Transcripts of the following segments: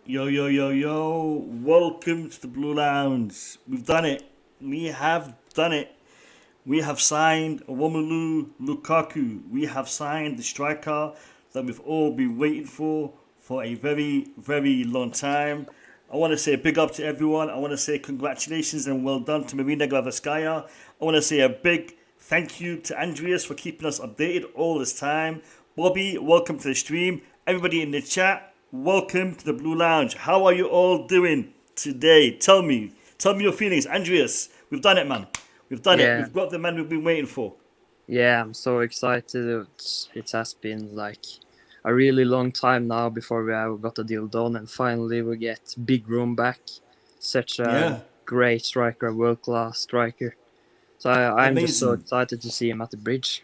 Yo, yo, yo, yo. Welcome to the Blue Lounge. We've done it. We have done it. We have signed Romelu Lukaku. We have signed the striker that we've all been waiting for a very, very long time. I want to say a big up to everyone. I want to say congratulations and well done to Marina Granovkaia. I want to say a big thank you to Andreas for keeping us updated all this time. Bobby, welcome to the stream. Everybody in the chat, welcome to the Blue Lounge. How are you all doing today? Tell me your feelings. Andreas, we've done it, man. We've done it. We've got the man we've been waiting for. Yeah, I'm so excited. It has been like a really long time now before we have got the deal done, and finally we get Big Room back. Such a great striker, world-class striker. So I'm just so excited to see him at the bridge.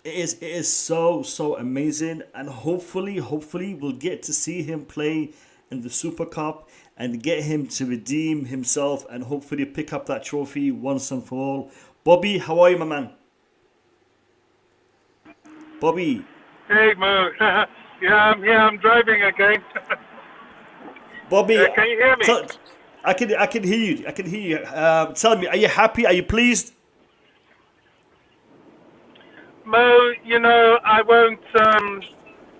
It is so amazing, and hopefully we'll get to see him play in the Super Cup and get him to redeem himself and hopefully pick up that trophy once and for all. Bobby, how are you, my man? Bobby. Hey, Mo. Yeah, I'm here. I'm driving again. Bobby, can you hear me? I can hear you. I can hear you. Tell me, are you happy? Are you pleased? Mo, I won't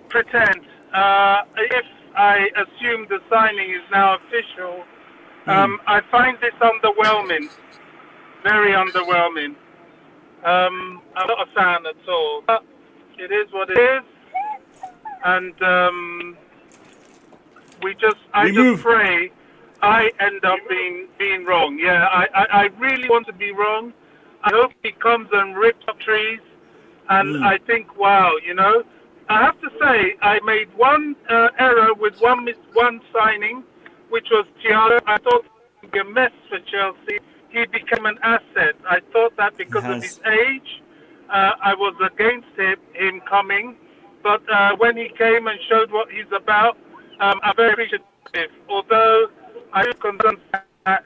pretend. If I assume the signing is now official, I find this underwhelming. Very underwhelming. I'm not a fan at all. But it is what it is. And I just pray I end up being wrong. Yeah, I really want to be wrong. I hope he comes and rips up trees. And I think, wow, I have to say, I made one error with one signing, which was Thiago. I thought he would be a mess for Chelsea. He became an asset. I thought that because of his age, I was against him coming. But when he came and showed what he's about, I'm very appreciative. Although I am concerned that,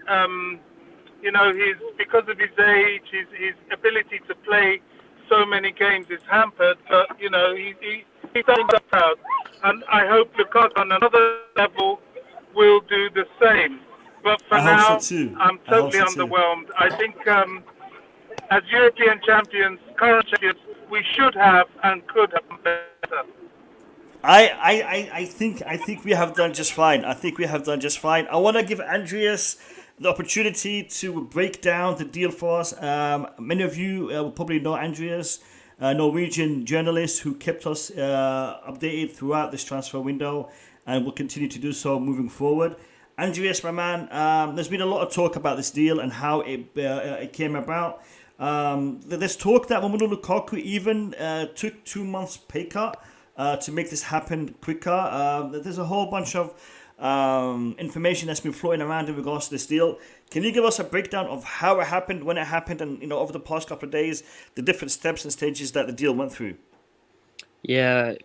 he's because of his age, his ability to play so many games is hampered, but he's done that proud, and I hope Lukaku on another level will do the same. But for now, I'm totally underwhelmed. I think as European champions, current champions, we should have and could have done better. I think we have done just fine. I want to give Andreas the opportunity to break down the deal for us. Many of you will probably know Andreas, a Norwegian journalist who kept us updated throughout this transfer window and will continue to do so moving forward. Andreas, my man, there's been a lot of talk about this deal and how it came about. There's talk that Romelu Lukaku even took 2 months pay cut to make this happen quicker. There's a whole bunch of information that's been floating around in regards to this deal. Can you give us a breakdown of how it happened, when it happened, and over the past couple of days, the different steps and stages that the deal went through? Yeah,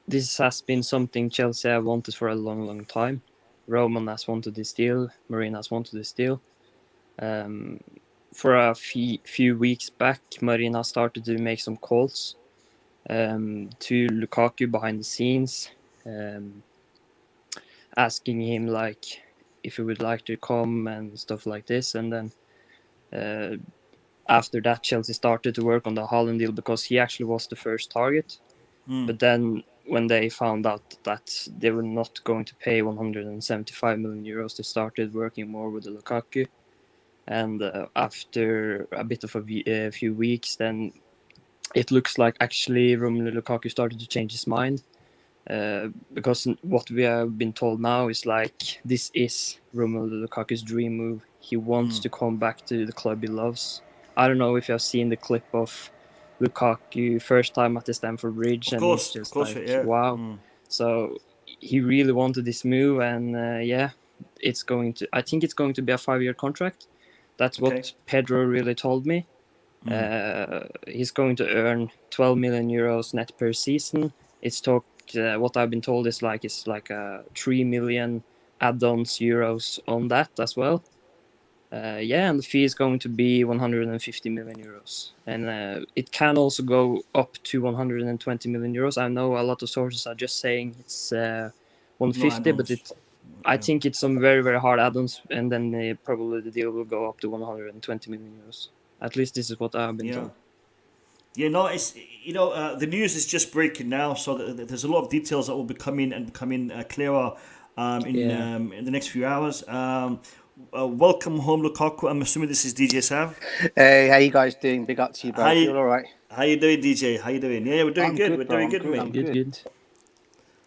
this has been something Chelsea have wanted for a long time. Roman has wanted this deal. Marina has wanted this deal. For a few weeks back, Marina started to make some calls to Lukaku behind the scenes, asking him like if he would like to come and stuff like this. And then after that, Chelsea started to work on the Haaland deal because he actually was the first target. But then when they found out that they were not going to pay 175 million euros, they started working more with the Lukaku. And after a bit of a few weeks, then it looks like actually Romelu Lukaku started to change his mind. Because what we have been told now is like this is Romelu Lukaku's dream move. He wants to come back to the club he loves. I don't know if you have seen the clip of Lukaku first time at the Stamford Bridge, and it's just wow. So he really wanted this move, and I think it's going to be a 5-year contract. That's what Pedro really told me. He's going to earn 12 million euros net per season. It's talked. What I've been told is like 3 million add-ons euros on that as well. And the fee is going to be 150 million euros. And it can also go up to 120 million euros. I know a lot of sources are just saying it's 150, but I think it's some very, very hard add-ons, and then probably the deal will go up to 120 million euros. At least this is what I've been told. Yeah, no, it's the news is just breaking now, so there's a lot of details that will be becoming clearer in the next few hours. Welcome home, Lukaku. I'm assuming this is DJ Sav. Hey, how you guys doing? Big up to you, bro. You all right? How you doing, DJ? How you doing? Yeah, we're doing good. We're doing good, mate. Good.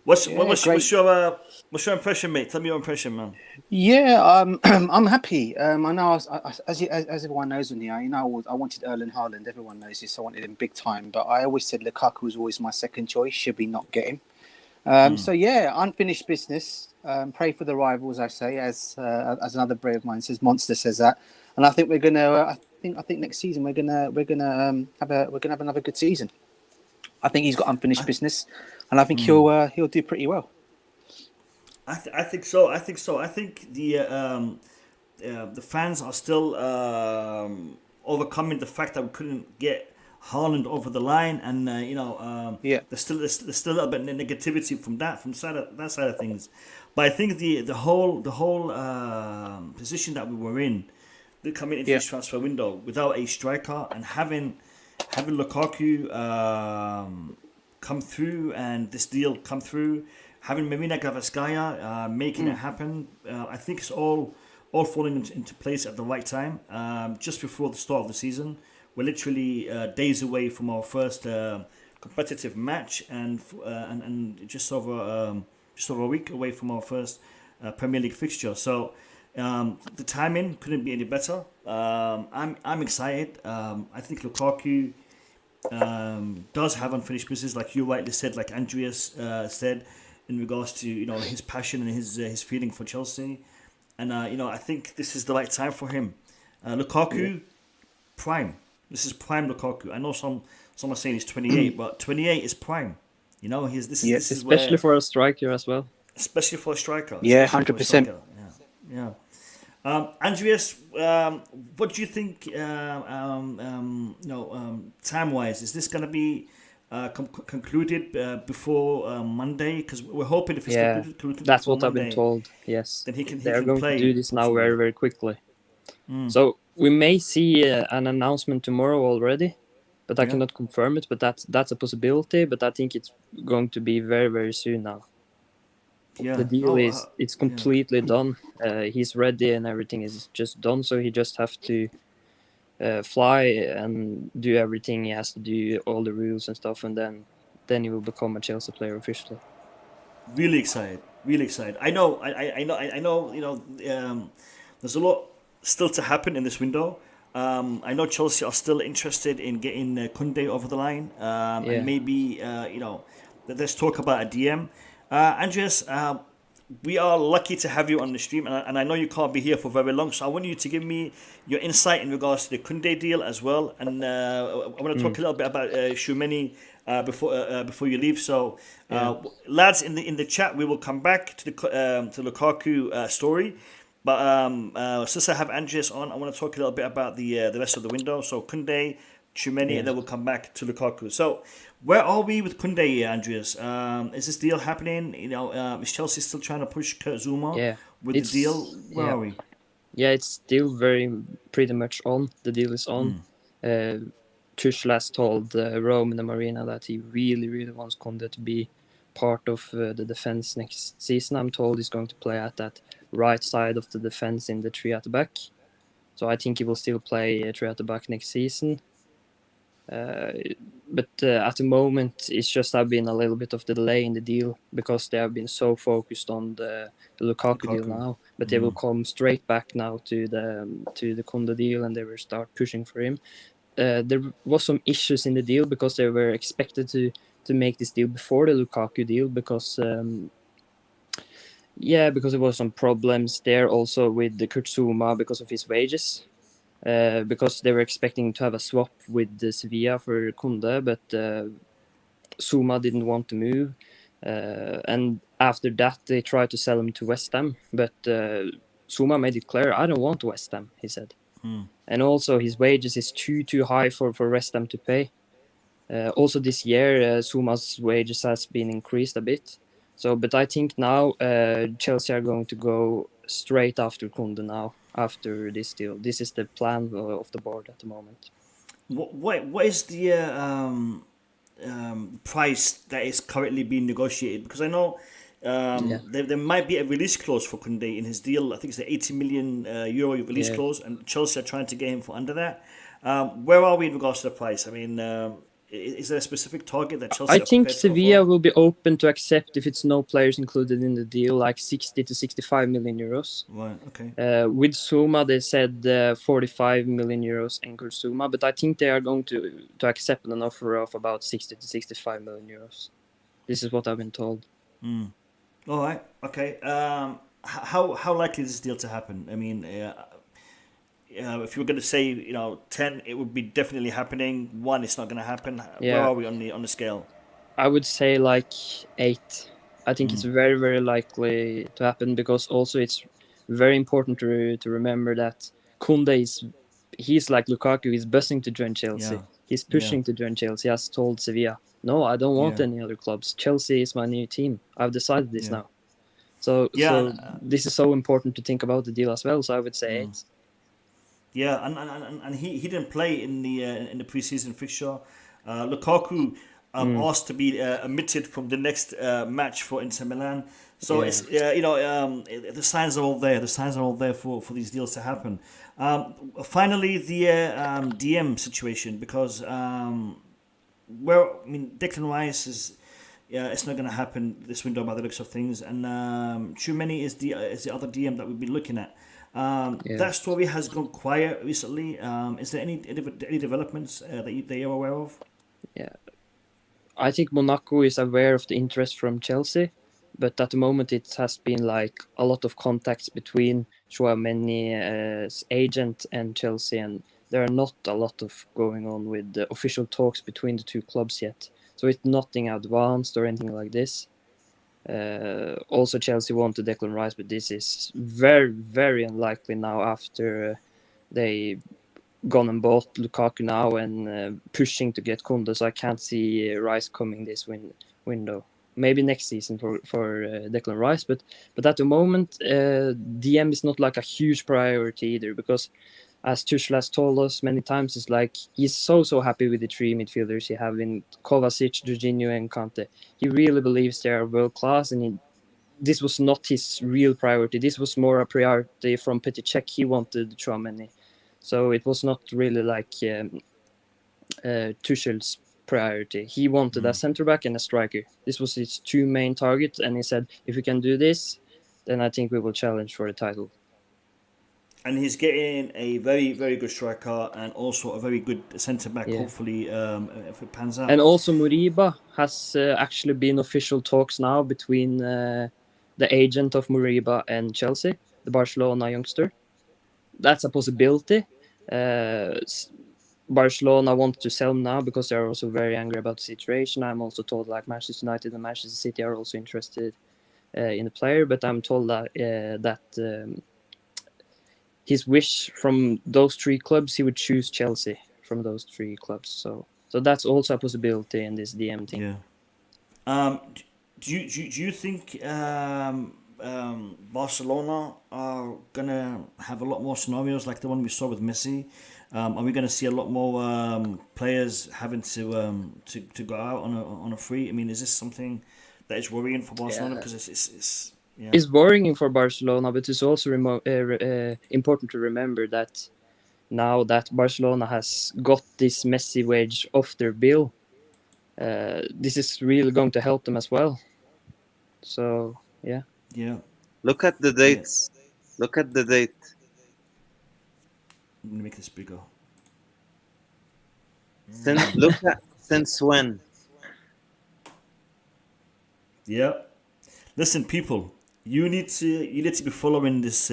What's your impression, mate? Tell me your impression, man. Yeah, I'm happy. I know, as everyone knows in here, I wanted Erling Haaland. Everyone knows this. I wanted him big time, but I always said Lukaku was always my second choice. Should we not get him? So yeah, unfinished business. Pray for the rivals, I say, as another brave of mine says. Monster says that, and I think we're gonna. I think next season we're gonna have another good season. I think he's got unfinished business, and I think he'll do pretty well. I think so. I think the fans are still overcoming the fact that we couldn't get Haaland over the line, and there's still a little bit of negativity from that side of things. But I think the whole position that we were in, coming into this transfer window without a striker and having Lukaku come through and this deal come through, having Marina Granovkaia making it happen, I think it's all falling into place at the right time. Just before the start of the season, we're literally days away from our first competitive match, and just over a week away from our first Premier League fixture. So the timing couldn't be any better. I'm excited. I think Lukaku does have unfinished business, like you rightly said, like Andreas said, in regards to his passion and his feeling for Chelsea, and I think this is the right time for him. Lukaku, prime. This is prime Lukaku. I know some are saying he's 28, but 28 is prime. This is especially for a striker as well. Especially for a striker. Yeah, 100%. Yeah. Andreas, what do you think? Time-wise, is this going to be concluded before Monday? Because we're hoping if it's concluded that's what Monday, I've been told. Yes, then they're going play. to do this now very, very quickly. So we may see an announcement tomorrow already, but I cannot confirm it. But that's a possibility. But I think it's going to be very, very soon now. Yeah. The deal it's completely done. He's ready and everything is just done. So he just have to fly and do everything he has to do, all the rules and stuff, and then he will become a Chelsea player officially. Really excited. I know. There's a lot still to happen in this window. I know Chelsea are still interested in getting Koundé over the line, and maybe let's talk about a DM. Andreas, we are lucky to have you on the stream, and I know you can't be here for very long, so I want you to give me your insight in regards to the Koundé deal as well, and I want to talk a little bit about Tchouaméni before you leave. So, lads, in the chat, we will come back to the Lukaku story. But since I have Andreas on, I want to talk a little bit about the rest of the window. So Koundé, Tchouaméni, and then we'll come back to Lukaku. So where are we with Koundé, Andreas? Is this deal happening? Is Chelsea still trying to push Kurt Zouma with the deal? Where are we? Yeah, it's still pretty much on. The deal is on. Tuchel has told Rome and the Marina that he really, really wants Koundé to be part of the defense next season. I'm told he's going to play at that right side of the defense in the three at the back. So I think he will still play three at the back next season. But at the moment, it's just been a little bit of delay in the deal because they have been so focused on the Lukaku deal now. But they will come straight back now to the Koundé deal, and they will start pushing for him. There was some issues in the deal because they were expected to make this deal before the Lukaku deal because there was some problems there also with the Kurt Zouma because of his wages. Because they were expecting to have a swap with the Sevilla for Koundé, but Zouma didn't want to move. And after that, they tried to sell him to West Ham, but Zouma made it clear, I don't want West Ham, he said. And also his wages is too high for West Ham to pay. Also this year, Zouma's wages has been increased a bit. So, but I think now Chelsea are going to go straight after Kunde now, after this deal. This is the plan of the board at the moment. What is the price that is currently being negotiated? Because I know there might be a release clause for Kunde in his deal. I think it's the 80 million euro release clause, and Chelsea are trying to get him for under that. Where are we in regards to the price? I mean, is there a specific target that Chelsea? I think Sevilla will be open to accept if it's no players included in the deal, like 60 to 65 million euros. Right. Okay. With Zuma, they said 45 million euros in Zuma, but I think they are going to accept an offer of about 60 to 65 million euros. This is what I've been told. All right. Okay. How likely is this deal to happen? I mean, if you were going to say 10, it would be definitely happening. 1, it's not going to happen. Where are we on the scale? I would say like 8. I think it's very, very likely to happen, because also it's very important to remember that Kunde he's like Lukaku. He's buzzing to join Chelsea. He's pushing to join Chelsea. He has told Sevilla, no, I don't want any other clubs. Chelsea is my new team. I've decided this now. So this is so important to think about the deal as well. So I would say 8. Yeah, and he didn't play in the preseason fixture. Lukaku asked to be omitted from the next match for Inter Milan. So it's the signs are all there. The signs are all there for these deals to happen. Finally, the DM situation, because Declan Rice is. It's not going to happen this window by the looks of things, and Tchouameni is the other DM that we'll be looking at. That story has gone quiet recently. Is there any developments that they are aware of? Yeah, I think Monaco is aware of the interest from Chelsea, but at the moment it has been like a lot of contacts between Tchouameni's agent and Chelsea, and there are not a lot of going on with the official talks between the two clubs yet. So it's nothing advanced or anything like this. Also, Chelsea wanted Declan Rice, but this is very, very unlikely now after they gone and bought Lukaku now and pushing to get Kunde. So I can't see Rice coming this window. Maybe next season for Declan Rice, but at the moment, DM is not like a huge priority either, because as Tuchel has told us many times, it's like he's so happy with the 3 midfielders he have in Kovačić, Jorginho and Kante. He really believes they are world class, and this was not his real priority. This was more a priority from Petr Cech. He wanted Tchouameni. So it was not really like Tuchel's priority. He wanted a centre-back and a striker. This was his 2 main targets, and he said, if we can do this, then I think we will challenge for the title. And he's getting a very, very good striker and also a very good centre-back, hopefully, if it pans out. And also Moriba has actually been official talks now between the agent of Moriba and Chelsea, the Barcelona youngster. That's a possibility. Barcelona want to sell him now because they are also very angry about the situation. I'm also told like Manchester United and Manchester City are also interested in the player, but I'm told that his wish from those 3 clubs, he would choose Chelsea from those 3 clubs. So that's also a possibility in this DM thing. Yeah. Do you think Barcelona are gonna have a lot more scenarios like the one we saw with Messi? Are we gonna see a lot more players having to go out on a free? I mean, is this something that is worrying for Barcelona? Because It's worrying for Barcelona, but it's also important to remember that now that Barcelona has got this Messi wage off their bill, this is really going to help them as well. So, yeah. Look at the dates. Look at the date. I'm going to make this bigger. Since when? Yeah. Listen, people. You need to be following this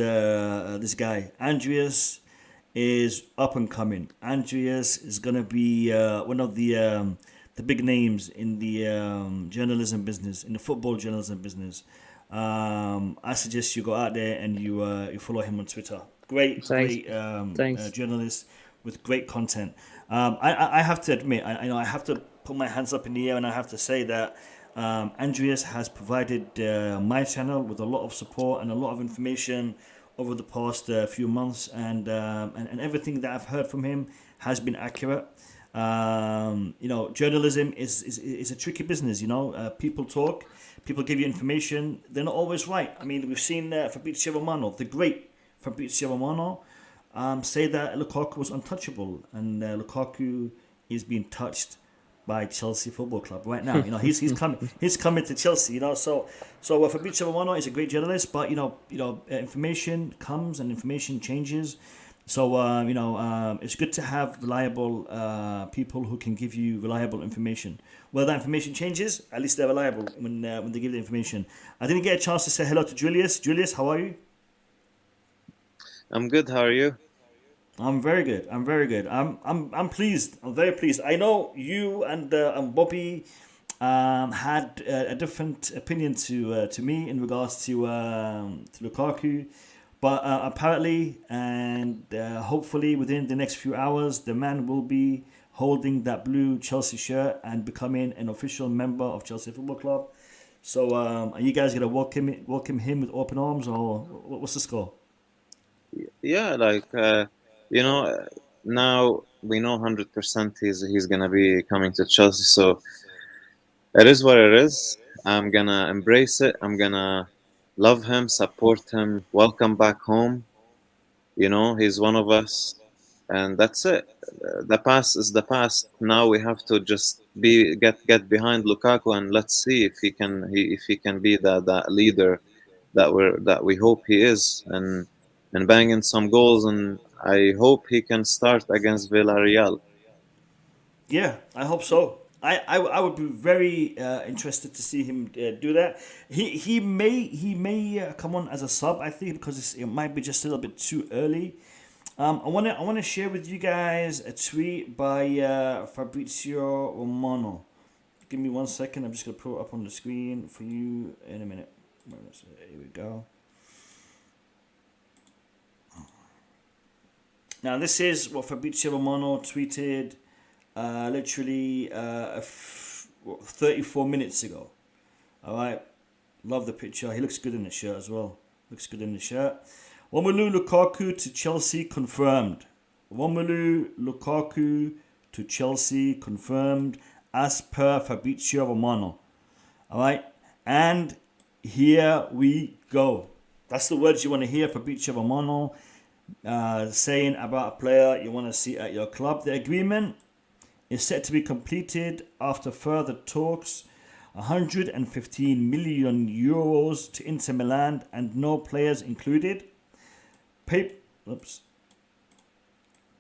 guy. Andreas is up and coming. Andreas is gonna be one of the big names in the journalism business, in the football journalism business. I suggest you go out there and you follow him on Twitter. Great journalist with great content. I have to admit, I have to put my hands up in the air and I have to say that Andreas has provided my channel with a lot of support and a lot of information over the past few months, and everything that I've heard from him has been accurate. Journalism is a tricky business. People talk, people give you information. They're not always right. I mean, we've seen Fabrizio Romano, the great Fabrizio Romano, say that Lukaku was untouchable, and Lukaku is being touched by Chelsea Football Club right now. He's coming to Chelsea. So Fabrizio Romano is a great journalist, but information comes and information changes. So it's good to have reliable people who can give you reliable information. Whether that information changes, at least they're reliable when they give the information. I didn't get a chance to say hello to Julius. Julius, how are you? I'm good. How are you? I'm very good. I'm pleased. I'm very pleased. I know you and Bobby had a different opinion to me in regards to Lukaku, but apparently and hopefully within the next few hours, the man will be holding that blue Chelsea shirt and becoming an official member of Chelsea Football Club. So are you guys gonna welcome him with open arms, or what's the score? Yeah, now we know 100% he's gonna be coming to Chelsea. So it is what it is. I'm gonna embrace it. I'm gonna love him, support him, welcome back home. He's one of us, and that's it. The past is the past. Now we have to just get behind Lukaku, and let's see if he can be that leader that we hope he is, and bang in some goals, and I hope he can start against Villarreal. Yeah, I hope so. I would be very interested to see him do that. He may come on as a sub, I think, because it might be just a little bit too early. I wanna share with you guys a tweet by Fabrizio Romano. Give me 1 second. I'm just gonna put it up on the screen for you in a minute. Here we go. Now this is what Fabrizio Romano tweeted literally 34 minutes ago. Alright, love the picture. He looks good in the shirt as well. Romelu Lukaku to Chelsea confirmed. Romelu Lukaku to Chelsea confirmed as per Fabrizio Romano. Alright, and here we go. That's the words you want to hear, Fabrizio Romano saying about a player you want to see at your club. The agreement is set to be completed after further talks. 115 million euros to Inter Milan and no players included.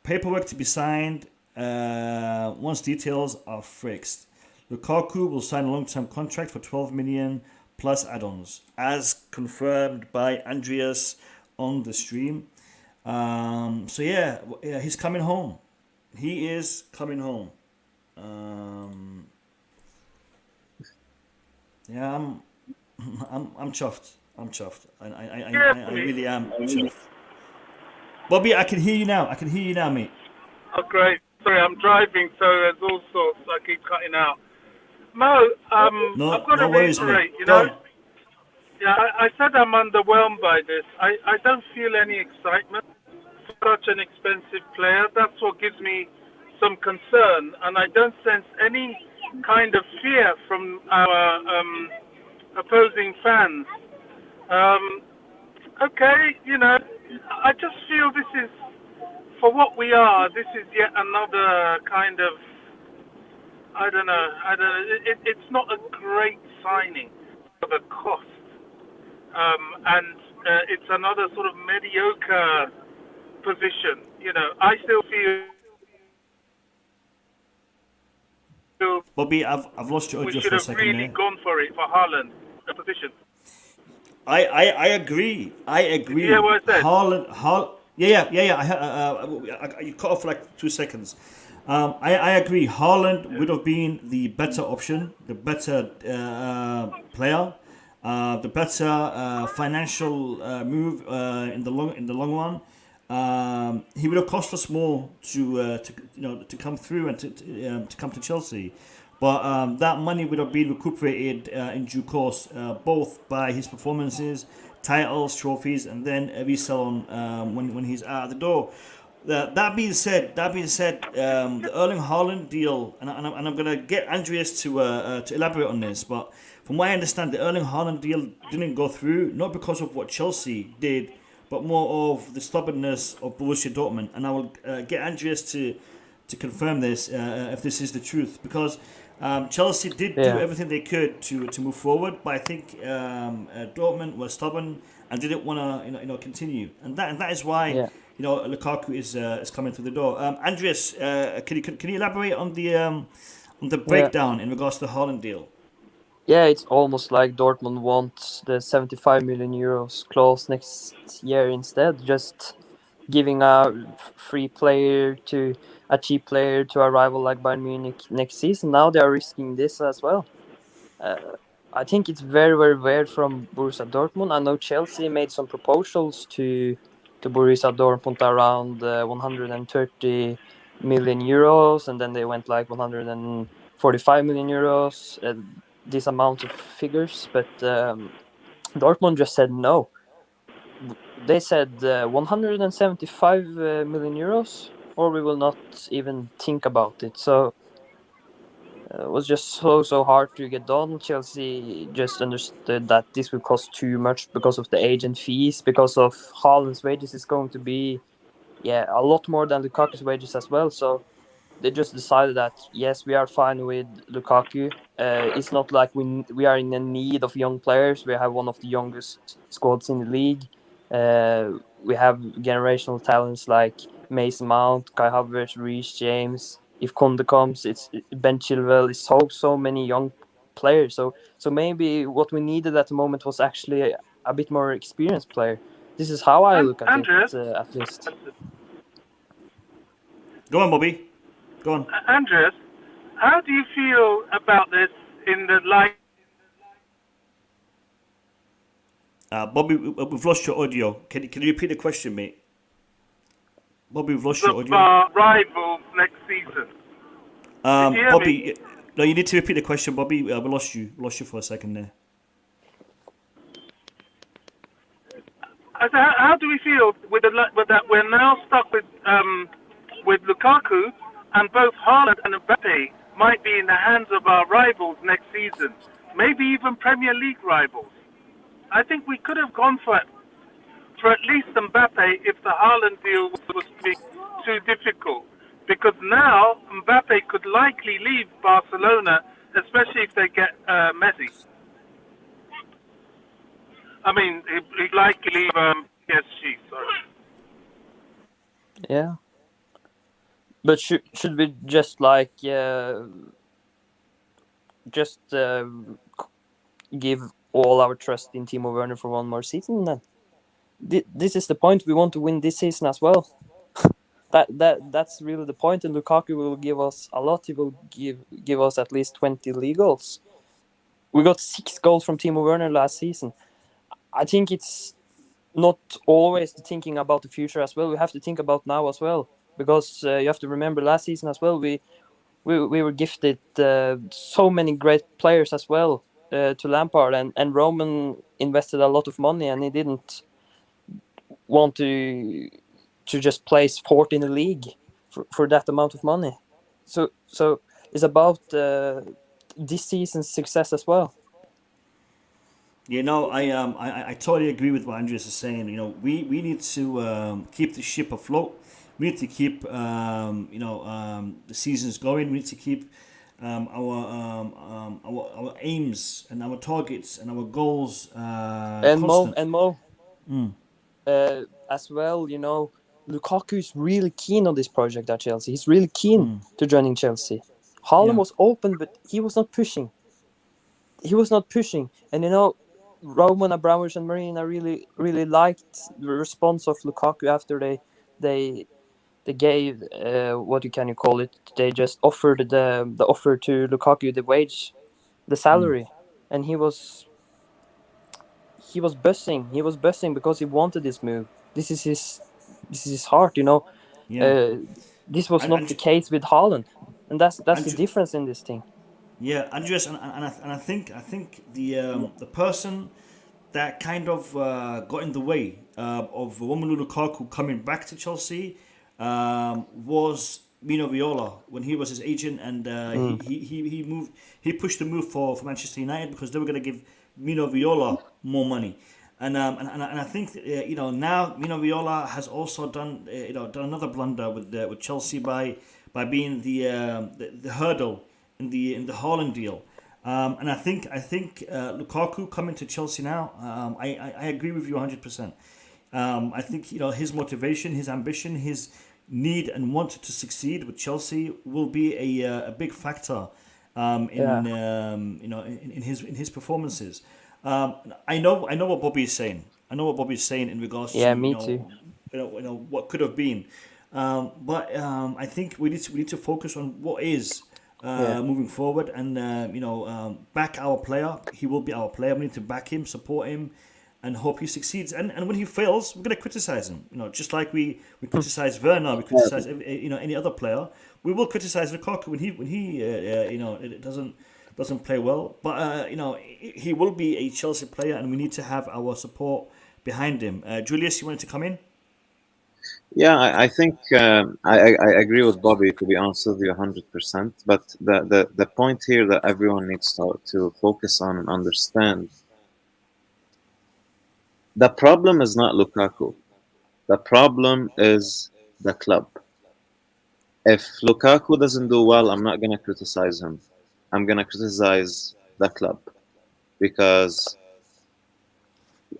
Paperwork to be signed once details are fixed. Lukaku will sign a long-term contract for 12 million plus add-ons, as confirmed by Andreas on the stream. So yeah, he's coming home. He is coming home. Yeah, I'm chuffed. I really am chuffed. Bobby, I can hear you now, mate. Oh, great. Sorry, I'm driving, so there's all sorts. I keep cutting out. Mo, I've got to reiterate, Yeah, I said I'm underwhelmed by this. I don't feel any excitement for such an expensive player. That's what gives me some concern, and I don't sense any kind of fear from our opposing fans. Okay, I just feel this is, for what we are, this is yet another kind of, I don't know. It's not a great signing for the cost. And it's another sort of mediocre position. I still feel. Bobby, I've lost you we just should for a have second. really gone for it for Haaland, the position. I agree. Yeah, what I said. Haaland. Yeah. You cut off for like 2 seconds. I agree. Haaland would have been the better option, the better player, the better financial move in the long run. He would have cost us more to come through and to come to Chelsea. But that money would have been recuperated in due course, both by his performances, titles, trophies, and then resell on when he's out the door. That being said, the Erling Haaland deal, and I'm gonna get Andreas to elaborate on this, but from what I understand, the Erling Haaland deal didn't go through, not because of what Chelsea did, but more of the stubbornness of Borussia Dortmund. And I will get Andreas to confirm this if this is the truth, because Chelsea did do everything they could to move forward, but I think Dortmund was stubborn and didn't want to continue, and that is why Lukaku is coming through the door. Andreas, can you elaborate on the breakdown in regards to the Haaland deal? Yeah, it's almost like Dortmund wants the 75 million euros clause next year instead, just giving a free player to a cheap player to a rival like Bayern Munich next season. Now they are risking this as well. I think it's very, very weird from Borussia Dortmund. I know Chelsea made some proposals to Borussia Dortmund around 130 million euros, and then they went like 145 million euros. This amount of figures, but Dortmund just said no. They said 175 million euros, or we will not even think about it. So it was just so hard to get done. Chelsea just understood that this will cost too much because of the agent fees, because of Haaland's wages is going to be a lot more than Lukaku's wages as well. So they just decided that yes, we are fine with Lukaku. It's not like we are in a need of young players. We have one of the youngest squads in the league. We have generational talents like Mason Mount, Kai Havertz, Reece James. If Konde comes, it's Ben Chilwell. It's so many young players. So maybe what we needed at the moment was actually a bit more experienced player. This is how I look at Andreas, it, at least. Go on, Bobby. Go on. Andreas, how do you feel about this in the light? Bobby, we've lost your audio. Can you repeat the question, mate? Bobby, we've lost your audio. Rivals next season. Bobby, no, you need to repeat the question, Bobby. We lost you. We lost you for a second there. How do we feel with that? We're now stuck with Lukaku, and both Haaland and Mbappe might be in the hands of our rivals next season, maybe even Premier League rivals. I think we could have gone for at least Mbappe if the Haaland deal was too difficult, because now Mbappe could likely leave Barcelona, especially if they get Messi. I mean, he'd likely leave PSG. Sorry. Yeah. But should we just give all our trust in Timo Werner for one more season then? This is the point. We want to win this season as well. That's really the point. And Lukaku will give us a lot. He will give us at least 20 league goals. We got 6 goals from Timo Werner last season. I think it's not always thinking about the future as well. We have to think about now as well, because you have to remember last season as well. We were gifted so many great players as well to Lampard, and Roman invested a lot of money, and he didn't want to just place 4th in the league for that amount of money. So it's about this season's success as well. I totally agree with what Andreas is saying. We need to keep the ship afloat. We need to keep the seasons going. We need to keep our aims and our targets and our goals constant. Mo. As well, Lukaku is really keen on this project at Chelsea. He's really keen to joining Chelsea. Haaland was open, but he was not pushing. And Roman Abramovich and Marina really, really liked the response of Lukaku after they gave what can you call it? They just offered the offer to Lukaku, the wage, the salary, and he was buzzing. He was buzzing because he wanted this move. This is his heart, This was not the case with Haaland, and that's the difference in this thing. Yeah, Andreas, and I think the person that kind of got in the way of Romelu Lukaku coming back to Chelsea was Mino Viola when he was his agent, and he pushed the move for Manchester United because they were going to give Mino Viola more money. And I think now Mino Viola has also done done another blunder with Chelsea by being the hurdle in the Haaland deal. And I think Lukaku coming to Chelsea now. I agree with you 100%. I think his motivation, his ambition, his need and want to succeed with Chelsea will be a big factor in his performances. I know what Bobby is saying. I know what Bobby is saying in regards Yeah, to me too. What could have been. But I think we need to focus on what is moving forward, and back our player. He will be our player. We need to back him, support him, and hope he succeeds. And when he fails, we're going to criticize him. Just like we criticize Werner, we criticize any other player. We will criticize Lukaku when he it doesn't play well. But he will be a Chelsea player, and we need to have our support behind him. Julius, you wanted to come in? Yeah, I think I agree with Bobby, to be honest with you, 100%. But the point here that everyone needs to focus on and understand, the problem is not Lukaku. The problem is the club. If Lukaku doesn't do well, I'm not going to criticize him. I'm going to criticize the club, because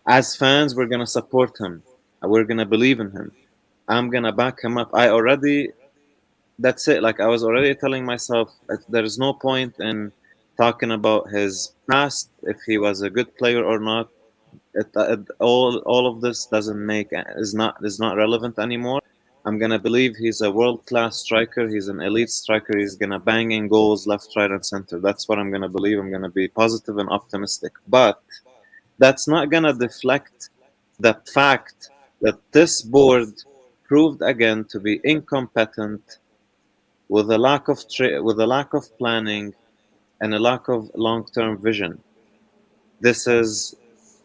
as fans, we're going to support him. We're going to believe in him. I'm going to back him up. That's it. Like, I was already telling myself that there's no point in talking about his past, if he was a good player or not. All of this is not relevant anymore. I'm gonna believe he's a world-class striker. He's an elite striker. He's gonna bang in goals left, right, and center. That's what I'm gonna believe. I'm gonna be positive and optimistic. But that's not gonna deflect the fact that this board proved again to be incompetent, with a lack of planning and a lack of long-term vision. This is,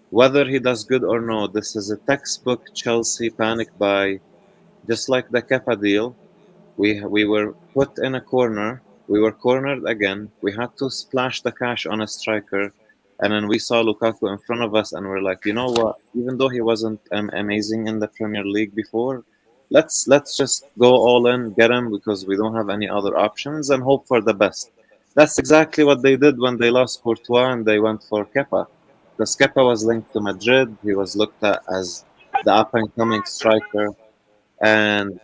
whether he does good or no, this is a textbook Chelsea panic buy. Just like the Kepa deal, we were put in a corner. We were cornered again. We had to splash the cash on a striker, and then we saw Lukaku in front of us, and we're like, you know what? Even though he wasn't amazing in the Premier League before, let's just go all in, get him, because we don't have any other options, and hope for the best. That's exactly what they did when they lost Courtois and they went for Kepa. Because Kepa was linked to Madrid. He was looked at as the up-and-coming striker, and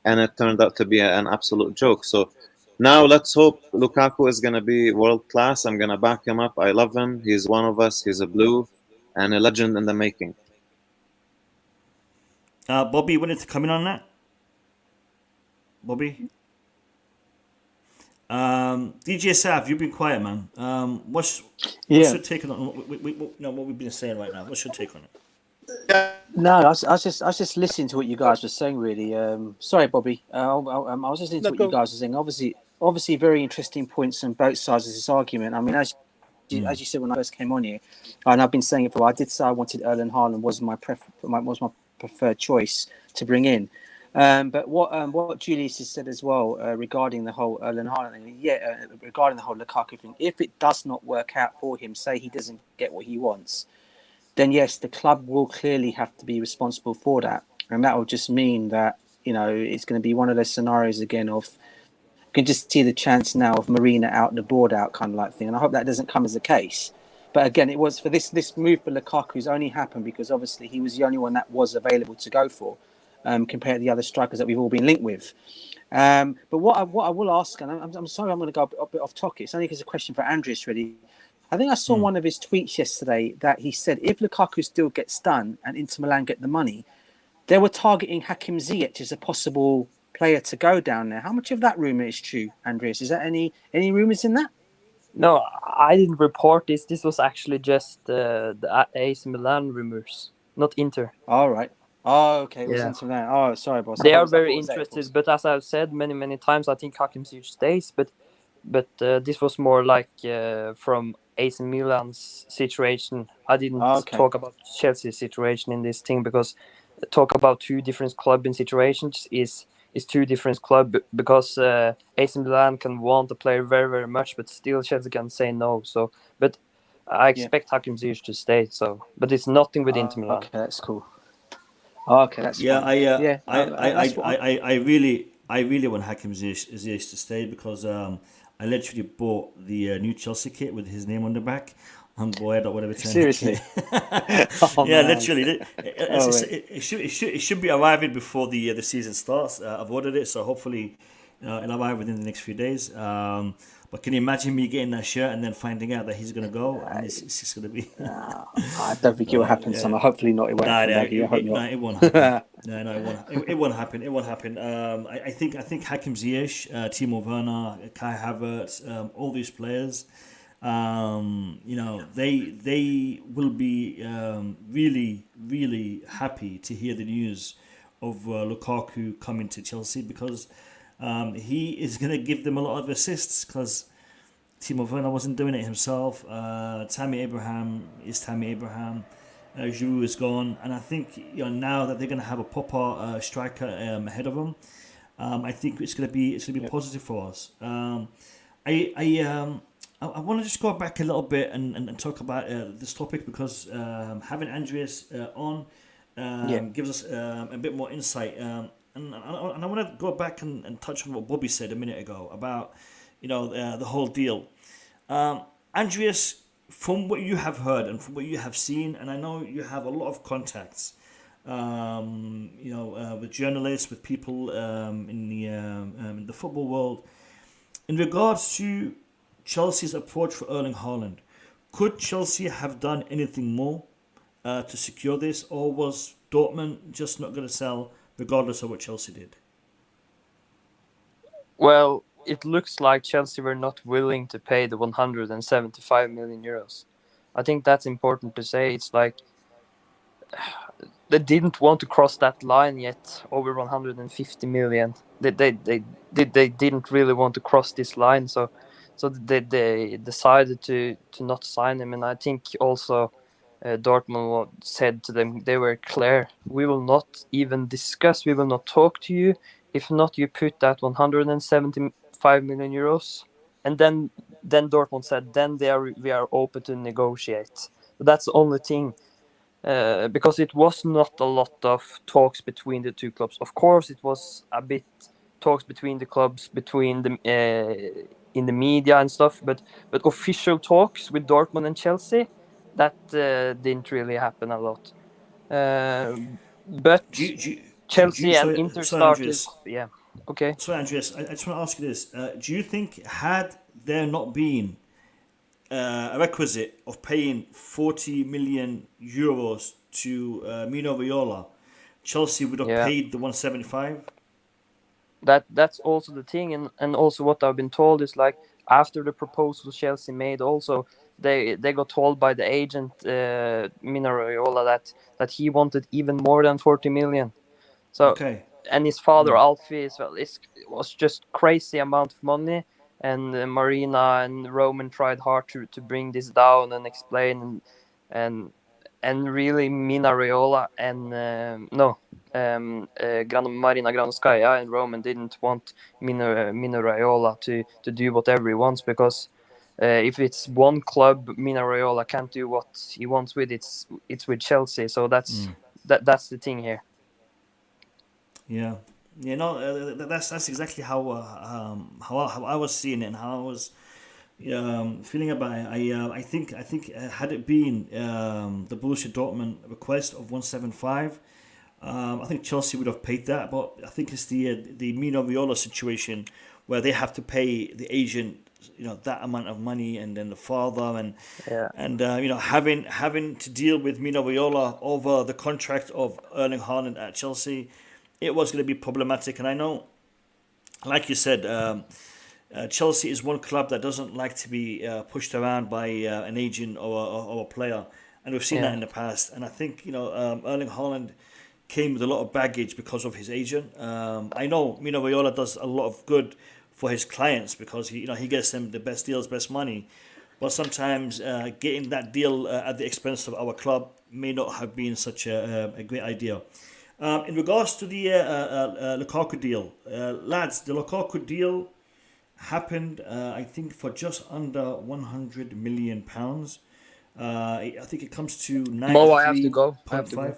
it turned out to be an absolute joke. So now let's hope Lukaku is going to be world-class. I'm going to back him up. I love him. He's one of us. He's a blue and a legend in the making. Bobby, you wanted to come in on that? Bobby? DJ Sav, you've been quiet, man. What's your take on what we've been saying right now? What's your take on it? No, I was just listening to what you guys were saying. Really, sorry, Bobby. I was listening to what you guys were saying. Obviously, very interesting points on both sides of this argument. I mean, as you said when I first came on here, and I've been saying it before, I did say I wanted Erling Haaland was my preferred choice to bring in. But what Julius has said as well regarding the whole Erling Haaland thing, regarding the whole Lukaku thing, if it does not work out for him, say he doesn't get what he wants, then yes, the club will clearly have to be responsible for that. And that will just mean that, it's going to be one of those scenarios again of, you can just see the chance now of Marina out, the board out kind of like thing. And I hope that doesn't come as a case. But again, it was for this move for Lukaku's only happened because obviously he was the only one that was available to go for, compared to the other strikers that we've all been linked with. But what I will ask, and I'm sorry, I'm going to go a bit off topic. It's only because it's a question for Andreas, really. I think I saw one of his tweets yesterday that he said if Lukaku still gets done and Inter Milan get the money, they were targeting Hakim Ziyech as a possible player to go down there. How much of that rumour is true, Andreas? Is there any rumours in that? No, I didn't report this. This was actually just the AC Milan rumours, not Inter. All right. Oh, okay. It was Inter Milan. Oh, sorry, boss. They are very interested, but as I've said many times, I think Hakim Ziyech stays. But but this was more like from AC Milan's situation. I didn't Okay. talk about Chelsea's situation in this thing, because talk about two different club in situations is two different club, because AC Milan can want a player very, very much, but still Chelsea can say no. So, but I expect Hakim Ziyech to stay. So, but it's nothing with Inter Milan. Okay, that's cool. Okay, that's Yeah, fine. That's what I really want Hakim Ziyech to stay, because I literally bought the new Chelsea kit with his name on the back. On board or whatever. Seriously? Yeah, man. literally. Wait. It should be arriving before the season starts. I've ordered it, so hopefully it'll arrive within the next few days. But can you imagine me getting that shirt and then finding out that he's going to go? And it's just going to be... I don't think it will happen, Summer. Hopefully not. It won't happen. It won't happen. No, it won't. It won't happen. It won't happen. I think Hakim Ziyech, Timo Werner, Kai Havertz, all these players, they will be really, really happy to hear the news of Lukaku coming to Chelsea, because he is going to give them a lot of assists, because Timo Werner wasn't doing it himself. Tammy Abraham is Tammy Abraham. Giroud is gone, and I think now that they're going to have a proper striker ahead of them, I think it's going to be positive for us. I want to just go back a little bit and talk about this topic, because having Andreas on gives us a bit more insight. And I want to go back and touch on what Bobby said a minute ago about the whole deal. Andreas, from what you have heard and from what you have seen, and I know you have a lot of contacts, with journalists, with people in the football world, in regards to Chelsea's approach for Erling Haaland, could Chelsea have done anything more to secure this, or was Dortmund just not going to sell regardless of what Chelsea did? Well, it looks like Chelsea were not willing to pay the 175 million euros. I think that's important to say. It's like they didn't want to cross that line yet, over 150 million. They didn't really want to cross this line, so they decided to not sign him. And I think also Dortmund said to them, they were clear: we will not even discuss, we will not talk to you if not you put that 175 million euros. And then Dortmund said, then we are open to negotiate. But that's the only thing, because it was not a lot of talks between the two clubs. Of course, it was a bit talks between the clubs, between the in the media and stuff, but official talks with Dortmund and Chelsea, that didn't really happen a lot. But Chelsea and Inter started. Yeah. Okay. So Andreas, I just want to ask you this: do you think, had there not been a requisite of paying 40 million euros to Mino Raiola, Chelsea would have paid the 175? That's also the thing, and also what I've been told is, like, after the proposal Chelsea made, also they got told by the agent Mino Raiola that he wanted even more than 40 million. So and his father Alfie as well, it was just crazy amount of money, and Marina and Roman tried hard to bring this down and explain, and really Mino Raiola and Marina Granovkaia and Roman didn't want Mino Raiola to do whatever he wants, because if it's one club, Mino Raiola can't do what he wants with it's with Chelsea. So that's the thing here. Yeah, that's exactly how I was seeing it and how I was feeling about it. I think had it been the Borussia Dortmund request of 175, I think Chelsea would have paid that. But I think it's the Mino Raiola situation where they have to pay the agent that amount of money, and then the father, and having to deal with Mino Raiola over the contract of Erling Haaland at Chelsea. It was going to be problematic, and I know, like you said, Chelsea is one club that doesn't like to be pushed around by an agent or a player, and we've seen that in the past. And I think Erling Haaland came with a lot of baggage because of his agent. I know Mino Raiola does a lot of good for his clients because he gets them the best deals, best money. But sometimes getting that deal at the expense of our club may not have been such a great idea. In regards to the Lukaku deal, lads, the Lukaku deal happened, I think, for just under £100 million. I think it comes to Mo, I have to go. 93.5.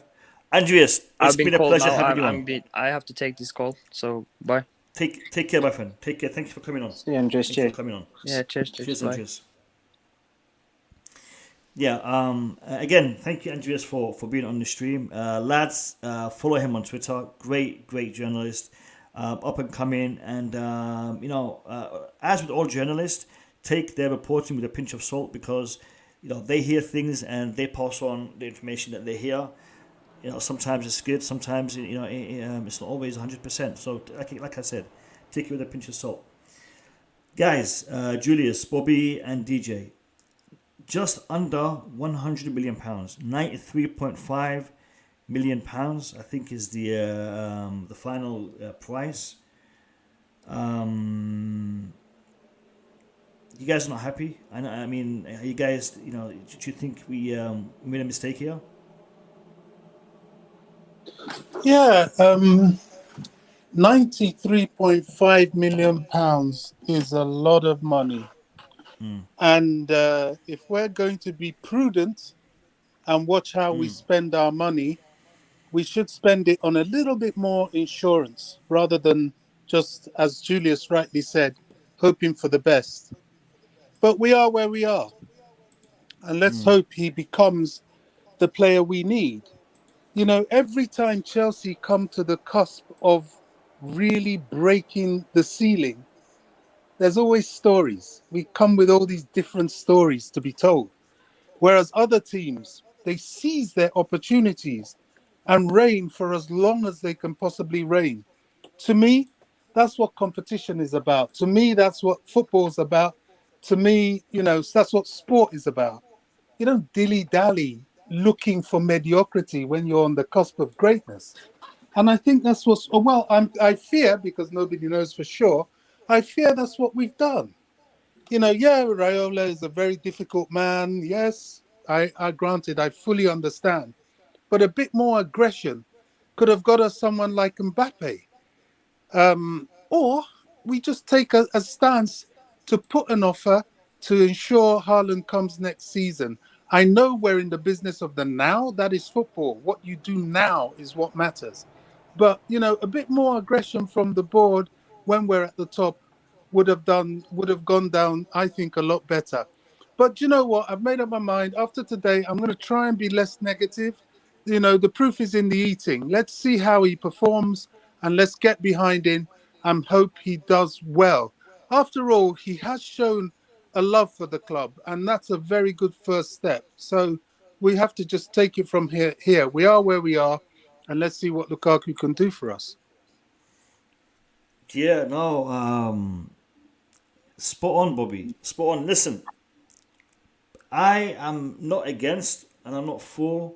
Andreas, I've it's been been a called pleasure now. having you on. I have to take this call. So bye. Take care, my friend. Take care. Thank you for coming on. See you, Andres. Thank you for coming on. Yeah, cheers, Cheers, bye. Andreas. Yeah. Again, thank you, Andreas, for being on the stream. Lads, follow him on Twitter. Great journalist, up and coming. And as with all journalists, take their reporting with a pinch of salt because they hear things and they pass on the information that they hear. Sometimes it's good. Sometimes it's not always 100%. So like I said, take it with a pinch of salt. Guys, Julius, Bobby, and DJ. Just under £100 million, £93.5 million, I think is the final price. You guys are not happy? I mean, are you guys, do you think we made a mistake here? Yeah, £93.5 million is a lot of money. And if we're going to be prudent and watch how we spend our money, we should spend it on a little bit more insurance rather than just, as Julius rightly said, hoping for the best. But we are where we are. And let's hope he becomes the player we need. Every time Chelsea come to the cusp of really breaking the ceiling, there's always stories. We come with all these different stories to be told. Whereas other teams, they seize their opportunities and reign for as long as they can possibly reign. To me, that's what competition is about. To me, that's what football's about. To me, that's what sport is about. You don't dilly-dally looking for mediocrity when you're on the cusp of greatness. And I think that's I fear, because nobody knows for sure, I fear that's what we've done. Raiola is a very difficult man. Yes, I granted, I fully understand. But a bit more aggression could have got us someone like Mbappe. Or we just take a stance to put an offer to ensure Haaland comes next season. I know we're in the business of the now. That is football. What you do now is what matters. But, a bit more aggression from the board when we're at the top would have gone down, I think, a lot better. But you know what? I've made up my mind. After today, I'm going to try and be less negative. The proof is in the eating. Let's see how he performs and let's get behind him and hope he does well. After all, he has shown a love for the club, and that's a very good first step. So we have to just take it from here. We are where we are, and let's see what Lukaku can do for us. Yeah, no, spot on, Bobby. Spot on. Listen, I am not against and I'm not for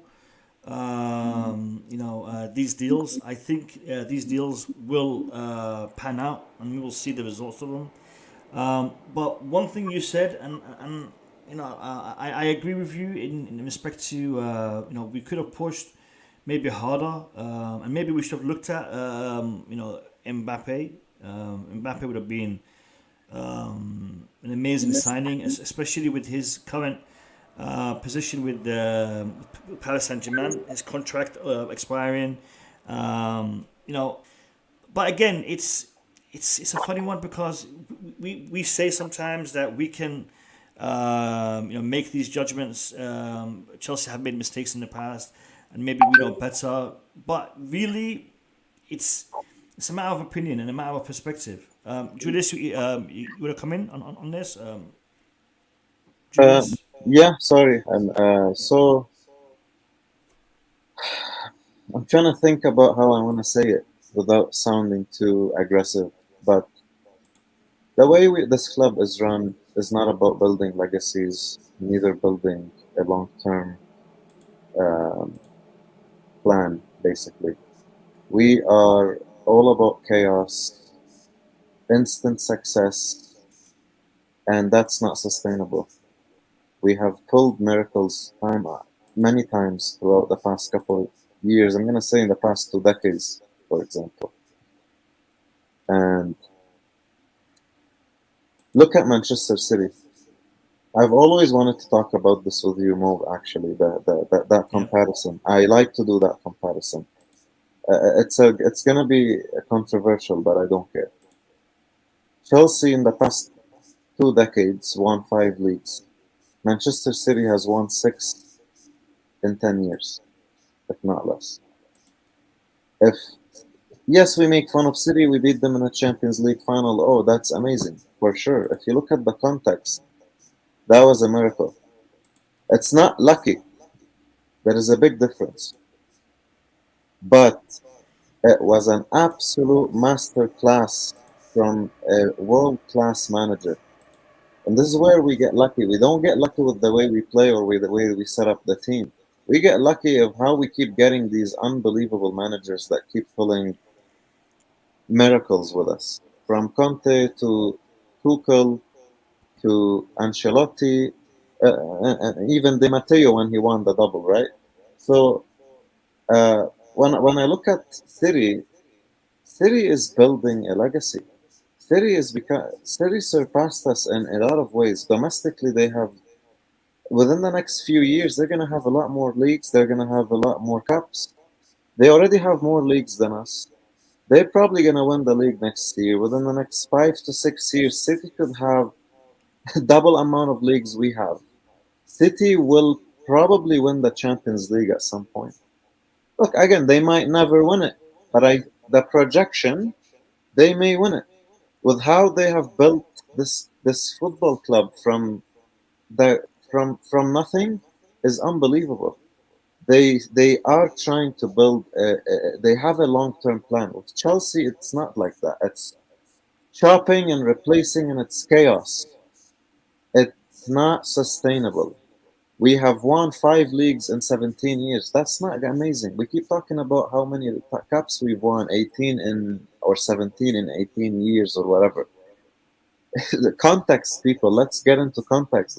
these deals. I think these deals will pan out and we will see the results of them. But one thing you said, and I agree with you in respect to we could have pushed maybe harder, and maybe we should have looked at Mbappe. Mbappe would have been an amazing signing, especially with his current position with Paris Saint-Germain, his contract expiring. But again, it's a funny one because we say sometimes that we can make these judgments. Chelsea have made mistakes in the past, and maybe we know better. But really, it's a matter of opinion and a matter of perspective. Julius, you want to come in on this? Julius? Yeah, sorry. So I'm trying to think about how I want to say it without sounding too aggressive. But the way this club is run is not about building legacies, neither building a long-term plan, basically. We are all about chaos, instant success, and that's not sustainable. We have pulled miracles many times throughout the past couple of years. I'm going to say in the past 2 decades, for example. And look at Manchester City. I've always wanted to talk about this with you, Mo, actually, that comparison. I like to do that comparison. It's going to be controversial, but I don't care. Chelsea in the past 2 decades won 5 leagues. Manchester City has won 6 in 10 years, if not less. Yes, we make fun of City, we beat them in a Champions League final. Oh, that's amazing, for sure. If you look at the context, that was a miracle. It's not lucky. There is a big difference. But it was an absolute masterclass from a world-class manager. And this is where we get lucky. We don't get lucky with the way we play or with the way we set up the team. We get lucky of how we keep getting these unbelievable managers that keep pulling miracles with us. From Conte to Tuchel to Ancelotti, even Di Matteo when he won the double, right? So when I look at City is building a legacy. City surpassed us in a lot of ways. Domestically, they have, within the next few years, they're going to have a lot more leagues. They're going to have a lot more cups. They already have more leagues than us. They're probably going to win the league next year. Within the next 5 to 6 years, City could have double amount of leagues we have. City will probably win the Champions League at some point. Look, again, they might never win it, but the projection, they may win it. With how they have built this football club from nothing is unbelievable. They are trying to build. They have a long-term plan. With Chelsea, it's not like that. It's chopping and replacing, and it's chaos. It's not sustainable. We have won 5 leagues in 17 years. That's not amazing. We keep talking about how many cups we've won, 18 or 17 in 18 years or whatever. The context, people. Let's get into context.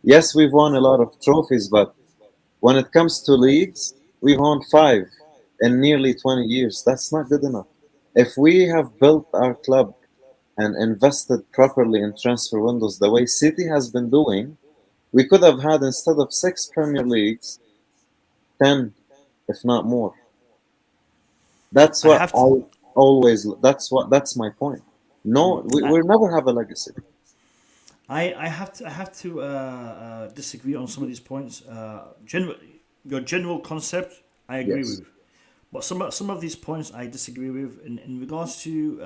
Yes, we've won a lot of trophies, but when it comes to leagues, we've won 5 in nearly 20 years. That's not good enough. If we have built our club and invested properly in transfer windows the way City has been doing, we could have had, instead of 6 Premier Leagues, 10, if not more. That's what that's my point. No, we'll never have a legacy. I have to disagree on some of these points. Your general concept, I agree with, but some of these points I disagree with. In regards to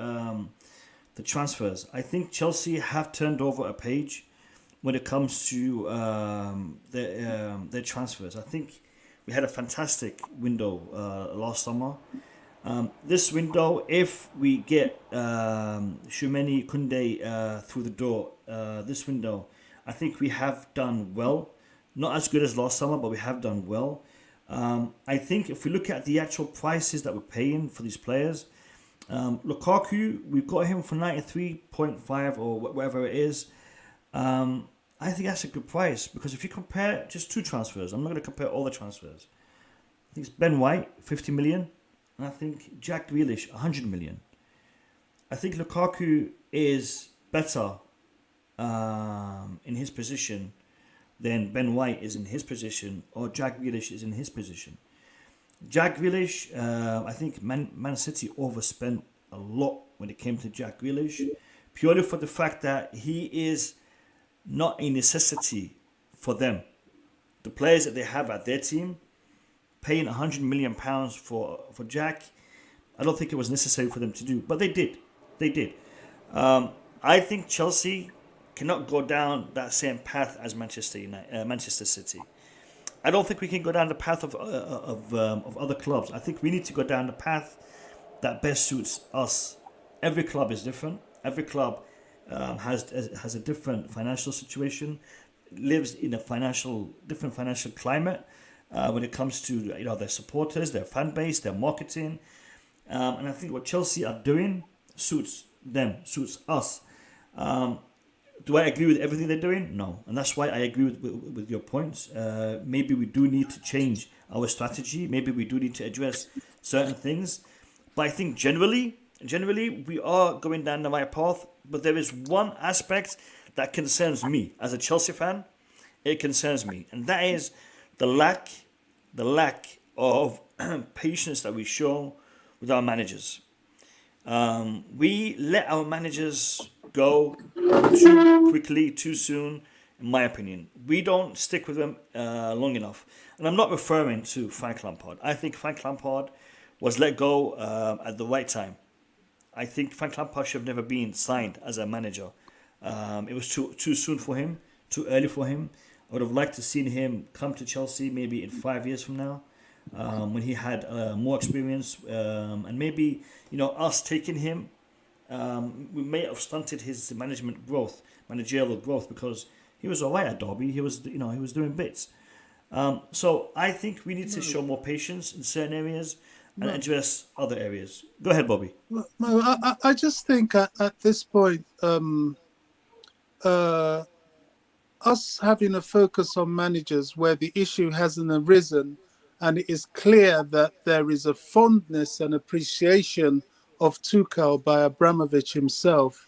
the transfers, I think Chelsea have turned over a page when it comes to their transfers. I think we had a fantastic window last summer. This window, if we get Tchouameni Koundé through the door, this window, I think we have done well. Not as good as last summer, but we have done well. I think if we look at the actual prices that we're paying for these players, Lukaku, we've got him for 93.5 or whatever it is. I think that's a good price, because if you compare just 2 transfers, I'm not going to compare all the transfers. I think it's Ben White, 50 million. And I think Jack Grealish, 100 million. I think Lukaku is better in his position than Ben White is in his position, or Jack Grealish is in his position. Jack Grealish, I think Man City overspent a lot when it came to Jack Grealish, purely for the fact that he is not a necessity for them. The players that they have at their team, paying £100 million for Jack, I don't think it was necessary for them to do, but they did. I think Chelsea cannot go down that same path as Manchester City. I don't think we can go down the path of other clubs. I think we need to go down the path that best suits us. Every club is different. Every club has a different financial situation, lives in a different financial climate when it comes to their supporters, their fan base, their marketing, and I think what Chelsea are doing suits them, suits us. Do I agree with everything they're doing? No, and that's why I agree with your points. Maybe we do need to change our strategy. Maybe we do need to address certain things. But I think generally we are going down the right path. But there is one aspect that concerns me as a Chelsea fan. It concerns me, and that is the lack of patience that we show with our managers. We let our managers go too quickly, too soon, in my opinion. We don't stick with them long enough. And I'm not referring to Frank Lampard. I think Frank Lampard was let go at the right time. I think Frank Lampard should have never been signed as a manager. It was too soon for him, too early for him. I would have liked to seen him come to Chelsea maybe in 5 years from now, when he had more experience, and maybe us taking him, we may have stunted his managerial growth, because he was alright at Derby. He was doing bits. So I think we need to show more patience in certain areas and address other areas. Go ahead, Bobby. No, I just think at this point, us having a focus on managers where the issue hasn't arisen, and it is clear that there is a fondness and appreciation of Tuchel by Abramovic himself,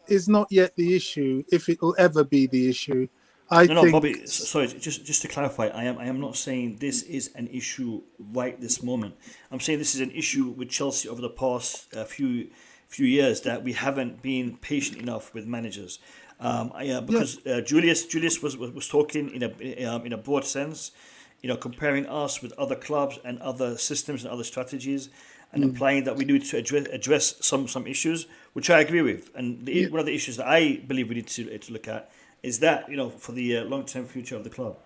is not yet the issue, if it will ever be the issue. I think, Bobby, sorry, just to clarify, I am not saying this is an issue right this moment. I'm saying this is an issue with Chelsea over the past few years, that we haven't been patient enough with managers. Because Julius was talking in a broad sense, comparing us with other clubs and other systems and other strategies, and implying that we need to address some issues, which I agree with. And one of the issues that I believe we need to look at is that, for the long-term future of the club.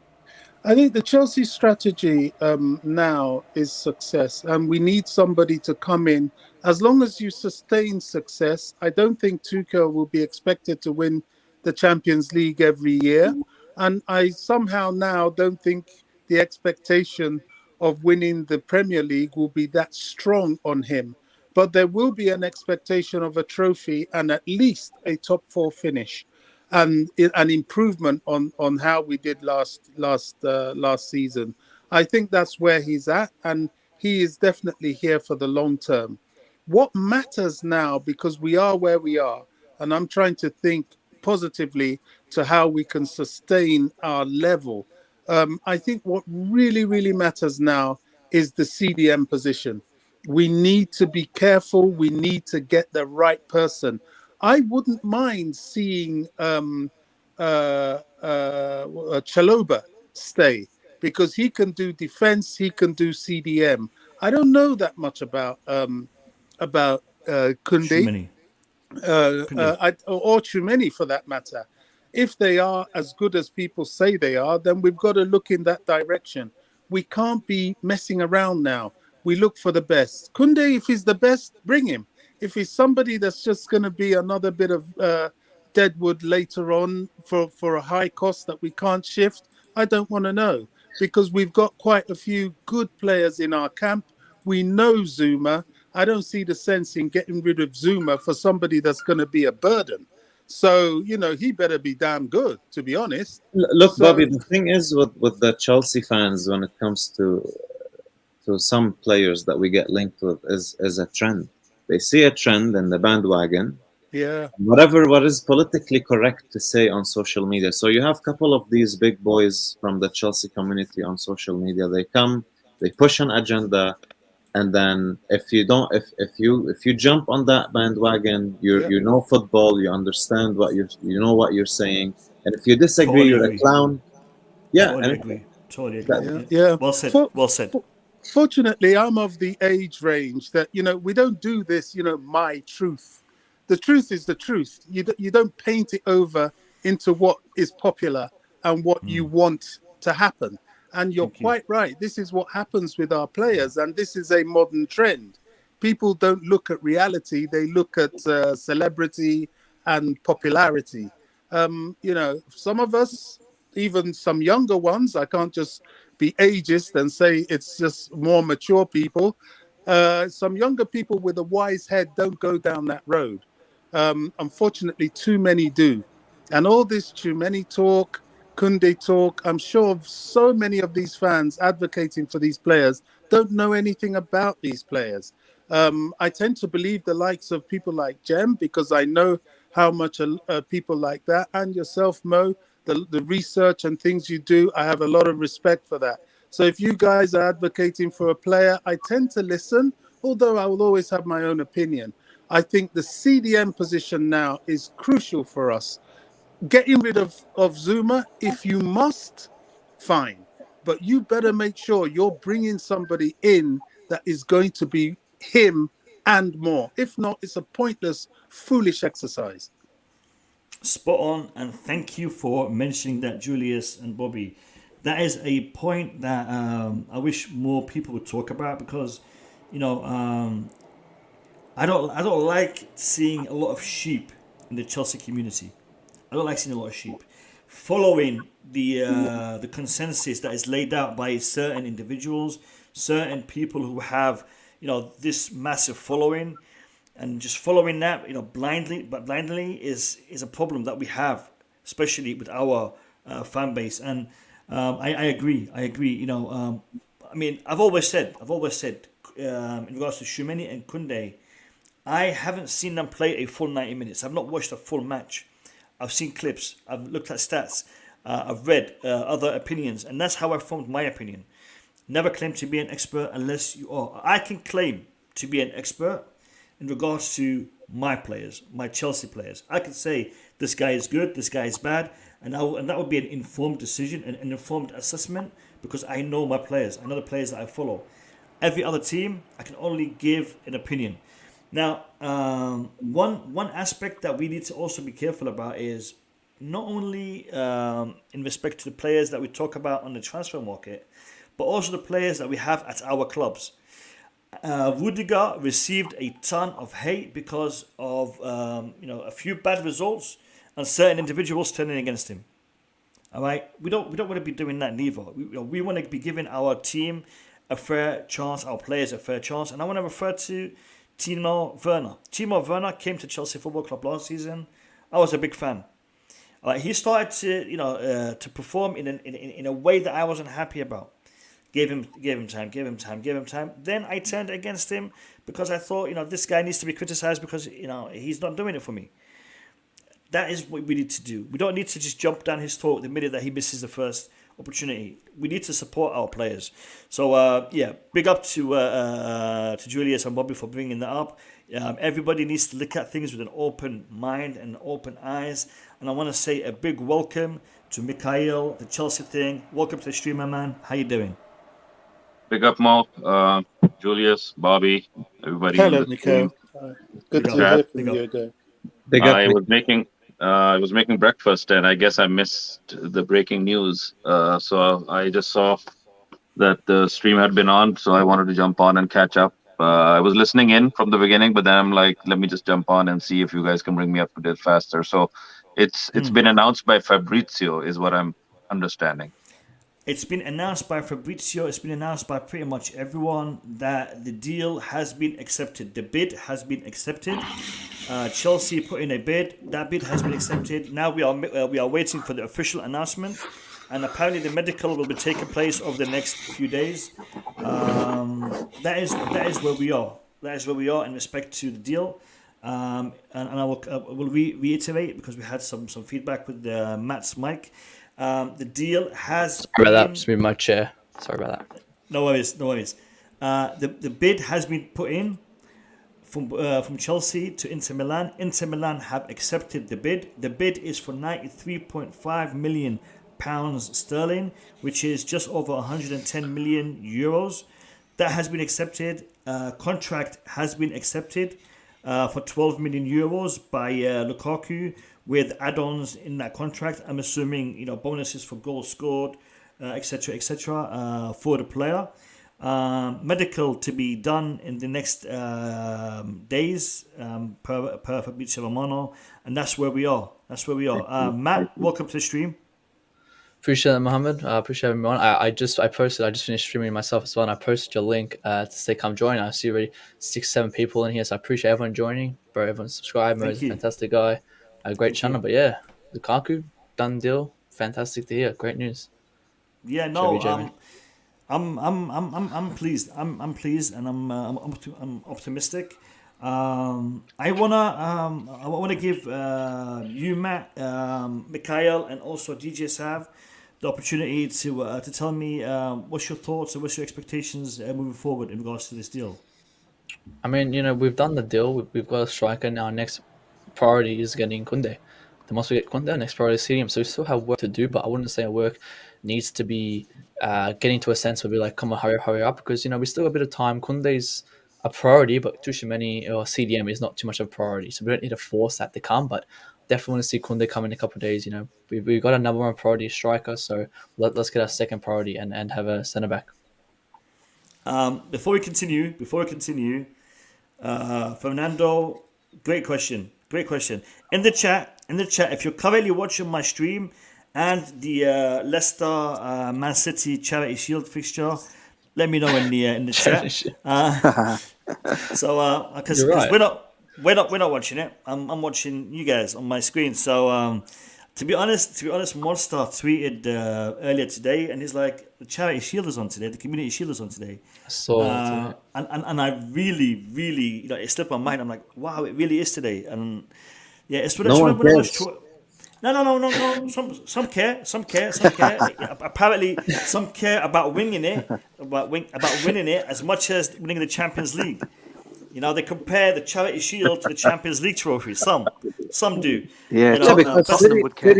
I think the Chelsea strategy now is success, and we need somebody to come in. As long as you sustain success, I don't think Tuchel will be expected to win the Champions League every year. And I somehow now don't think the expectation of winning the Premier League will be that strong on him. But there will be an expectation of a trophy and at least a top 4 finish, and an improvement on how we did last season. I think that's where he's at, and he is definitely here for the long term. What matters now, because we are where we are, and I'm trying to think positively to how we can sustain our level. I think what really, really matters now is the CDM position. We need to be careful. We need to get the right person. I wouldn't mind seeing Chalobah stay, because he can do defense, he can do CDM. I don't know that much about Koundé. Or Tchouameni for that matter. If they are as good as people say they are, then we've got to look in that direction. We can't be messing around now. We look for the best. Koundé, if he's the best, bring him. If he's somebody that's just going to be another bit of deadwood later on for a high cost that we can't shift, I don't want to know, because we've got quite a few good players in our camp. We know Zuma. I don't see the sense in getting rid of Zuma for somebody that's going to be a burden. So, he better be damn good, to be honest. Look, Bobby, the thing is with the Chelsea fans, when it comes to some players that we get linked with, is a trend. They see a trend in the bandwagon. Yeah. What is politically correct to say on social media. So you have a couple of these big boys from the Chelsea community on social media. They come, they push an agenda, and then if you jump on that bandwagon, you know football, you understand what you know what you're saying, and if you disagree, you're a clown. Yeah, Totally agree. Yeah. Well said. Well said. Fortunately, I'm of the age range that we don't do this. My truth. The truth is the truth. You don't paint it over into what is popular and what you want to happen. And you're quite right. This is what happens with our players. And this is a modern trend. People don't look at reality. They look at celebrity and popularity. Some of us, even some younger ones, I can't just be ageist and say it's just more mature people. Some younger people with a wise head don't go down that road. Unfortunately, too many do. And all this Tchouameni talk, Koundé talk, I'm sure so many of these fans advocating for these players don't know anything about these players. I tend to believe the likes of people like Jem, because I know how much people like that, and yourself, Mo, the research and things you do, I have a lot of respect for that. So if you guys are advocating for a player, I tend to listen, although I will always have my own opinion. I think the CDM position now is crucial for us. Getting rid of Zuma, if you must, fine. But you better make sure you're bringing somebody in that is going to be him and more. If not, it's a pointless, foolish exercise. Spot on, and thank you for mentioning that, Julius and Bobby. That is a point that I wish more people would talk about, because, you know, I don't like seeing a lot of sheep in the Chelsea community. I don't like seeing a lot of sheep following the consensus that is laid out by certain individuals, certain people who have, you know, this massive following, and just following that, you know, blindly is a problem that we have, especially with our fan base. And I agree. You know, I mean, I've always said in regards to Tchouameni and Koundé, I haven't seen them play a full 90 minutes. I've not watched a full match. I've seen clips. I've looked at stats. I've read other opinions, and that's how I formed my opinion. Never claim to be an expert unless you are. I can claim to be an expert in regards to my players, my Chelsea players. I can say this guy is good, this guy is bad, and that would be an informed decision, an informed assessment, because I know my players. I know the players that I follow. Every other team, I can only give an opinion. Now, one aspect that we need to also be careful about is not only in respect to the players that we talk about on the transfer market, but also the players that we have at our clubs. Rudiger received a ton of hate because of a few bad results and certain individuals turning against him. All right, we don't want to be doing that neither. We want to be giving our team a fair chance, our players a fair chance, and I want to refer to Timo Werner. Timo Werner came to Chelsea Football Club last season. I was a big fan. He started to perform in a way that I wasn't happy about. Gave him time. Then I turned against him because I thought, this guy needs to be criticized because, he's not doing it for me. That is what we need to do. We don't need to just jump down his throat the minute that he misses the first opportunity. We need to support our players. So, big up to Julius and Bobby for bringing that up. Everybody needs to look at things with an open mind and open eyes. And I want to say a big welcome to Mikhail, the Chelsea thing. Welcome to the stream, my man. How you doing? Big up, Mo, Julius, Bobby, everybody. Hello, Mikhail. Good to hear from you again. I was making breakfast, and I guess I missed the breaking news. So I just saw that the stream had been on, so I wanted to jump on and catch up. I was listening in from the beginning, but then I'm like, let me just jump on and see if you guys can bring me up to date faster. So it's been announced by Fabrizio, is what I'm understanding. It's been announced by Fabrizio. It's been announced by pretty much everyone that the deal has been accepted. The bid has been accepted. Chelsea put in a bid. That bid has been accepted. Now we are waiting for the official announcement, and apparently the medical will be taking place over the next few days. That is where we are. That is where we are in respect to the deal. And I will reiterate, because we had some feedback with Matt's mic. The deal has. Sorry about that. Just moved my chair. Sorry about that. No worries. The bid has been put in from Chelsea to Inter Milan. Inter Milan have accepted the bid. The bid is for £93.5 million sterling, which is just over 110 million euros. That has been accepted. Contract has been accepted for 12 million euros by Lukaku, with add-ons in that contract. I'm assuming, bonuses for goals scored, etc., for the player. Medical to be done in the next days, per Fabrizio Romano, and that's where we are. Matt, welcome to the stream. Appreciate it, Mohammed. I appreciate everyone. I just finished streaming myself as well, and I posted your link to say come join. I see already 6-7 people in here, so I appreciate everyone joining. Bro, everyone subscribe. Mo's a fantastic guy. A great channel. But yeah, Lukaku, done deal. Fantastic to hear. Great news. Yeah, no, I'm pleased. I'm pleased, and I'm optimistic. I wanna give you, Matt, Mikhail, and also DJ Sav the opportunity to tell me what's your thoughts and what's your expectations moving forward in regards to this deal. I mean, we've done the deal. We've got a striker now. Next priority is getting Kunde. The most we get Kunde, next priority is Stadium. So we still have work to do, but I wouldn't say our work needs to be getting to a sense where we're like, come on, hurry up, because we still got a bit of time. Kunde's a priority, but Tuchemani or CDM is not too much of a priority, so we don't need to force that to come. But definitely want to see Kunde come in a couple of days. We've got a number one priority striker, so let's get our second priority and have a centre back. Before we continue, Fernando, great question. In the chat, if you're currently watching my stream and the Leicester Man City Charity Shield fixture, let me know in the chat. Because right. we're not watching it. I'm watching you guys on my screen. So to be honest, Monster tweeted earlier today, and he's like, the Charity Shield is on today, the Community Shield is on today. So and I really, it slipped my mind. I'm like, wow, it really is today. And yeah, it's what No it's one cares. No. Some care. Apparently, some care about winning it, about winning it as much as winning the Champions League. They compare the Charity Shield to the Champions League trophy. Some do. Yeah, because Tottenham would care.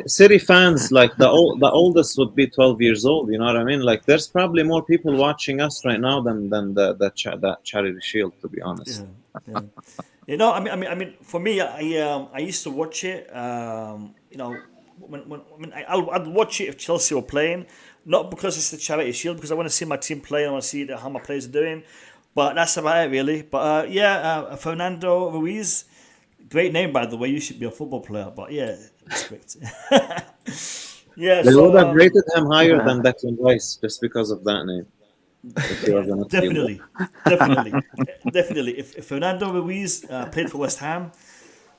City fans, like the oldest would be 12 years old. You know what I mean? Like, there's probably more people watching us right now than that Charity Shield, to be honest. Yeah. I mean, for me, I used to watch it. I'd watch it if Chelsea were playing, not because it's the Charity Shield, because I want to see my team play. I want to see how my players are doing. But that's about it, really. But Fernando Ruiz, great name, by the way. You should be a football player. But yeah, respect. They would have rated him higher than Declan Rice just because of that name. Definitely. If Fernando Ruiz played for West Ham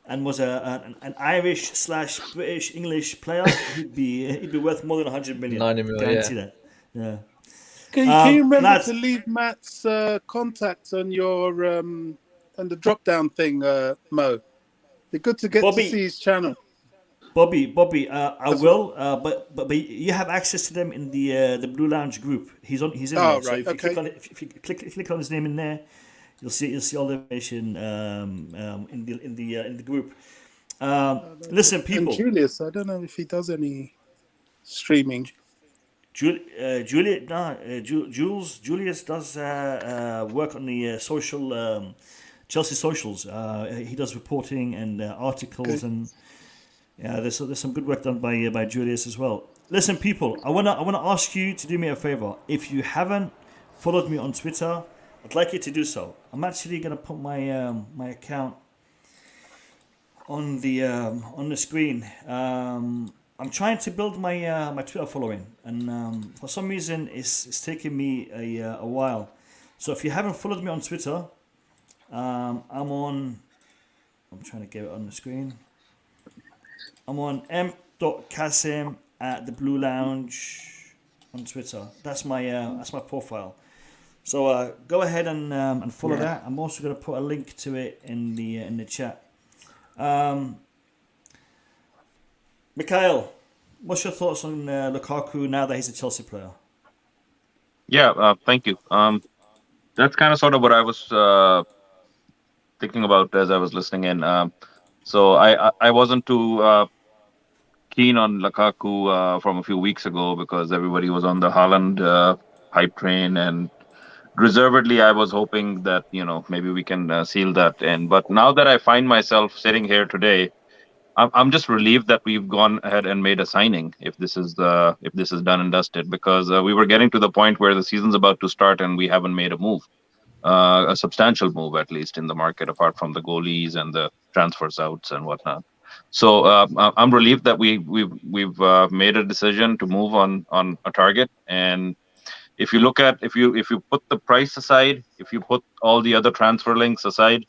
and was an Irish/British English player, he'd be worth more than 100 million. 90 million, guarantee that. Yeah. Can you remember lads, to leave Matt's contacts on your on the drop down thing, Mo? Be good to get to see his channel. Bobby, I will. But you have access to them in the Blue Lounge group. He's in there. Right. So if Okay. you click on his name in there, you'll see all the information in the group. Listen, people. And Julius, I don't know if he does any streaming. Julius does work on the social Chelsea socials. He does reporting and articles, and there's some good work done by Julius as well. Listen, people, I wanna ask you to do me a favor. If you haven't followed me on Twitter, I'd like you to do so. I'm actually gonna put my my account on the screen. I'm trying to build my my Twitter following, and for some reason it's taking me a while. So if you haven't followed me on Twitter, I'm trying to get it on the screen. I'm on m.kasim at the Blue Lounge on Twitter. That's my profile. So go ahead and follow that. I'm also going to put a link to it in the chat. Mikhail, what's your thoughts on Lukaku now that he's a Chelsea player? Yeah, thank you. That's kind of sort of what I was thinking about as I was listening in. So I wasn't too keen on Lukaku from a few weeks ago because everybody was on the Haaland hype train, and reservedly I was hoping that maybe we can seal that in. But now that I find myself sitting here today, I'm just relieved that we've gone ahead and made a signing if this is done and dusted, because we were getting to the point where the season's about to start and we haven't made a move, a substantial move at least in the market, apart from the goalies and the transfers outs and whatnot. So I'm relieved that we've made a decision to move on a target. And if you look at if you put the price aside, if you put all the other transfer links aside,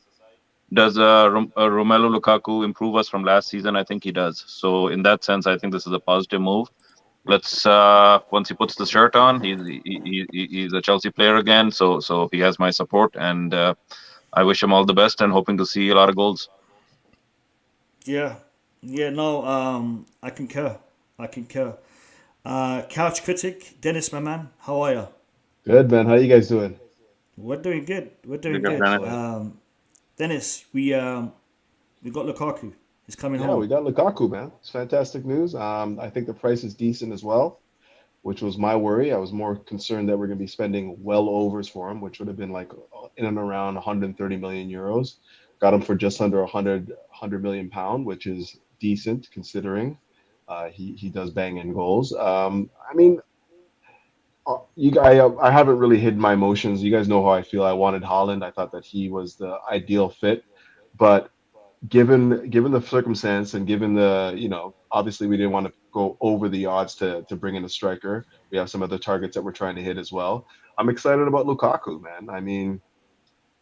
does Romelu Lukaku improve us from last season? I think he does. So in that sense, I think this is a positive move. Let's once he puts the shirt on, he's a Chelsea player again. So he has my support, and I wish him all the best and hoping to see a lot of goals. Yeah, no, I concur. Couch critic, Dennis, my man, how are you? Good, man. How you guys doing? We're doing good. Good. Dennis, we got Lukaku. He's coming home. Yeah, we got Lukaku, man. It's fantastic news. I think the price is decent as well, which was my worry. I was more concerned that we're going to be spending well overs for him, which would have been like in and around 130 million euros. Got him for just under 100 million pound, which is decent considering he does bang in goals. I mean, I haven't really hidden my emotions. You guys know how I feel. I wanted Haaland. I thought that he was the ideal fit, but given the circumstance and given the, obviously we didn't want to go over the odds to bring in a striker. We have some other targets that we're trying to hit as well. I'm excited about Lukaku, man. I mean,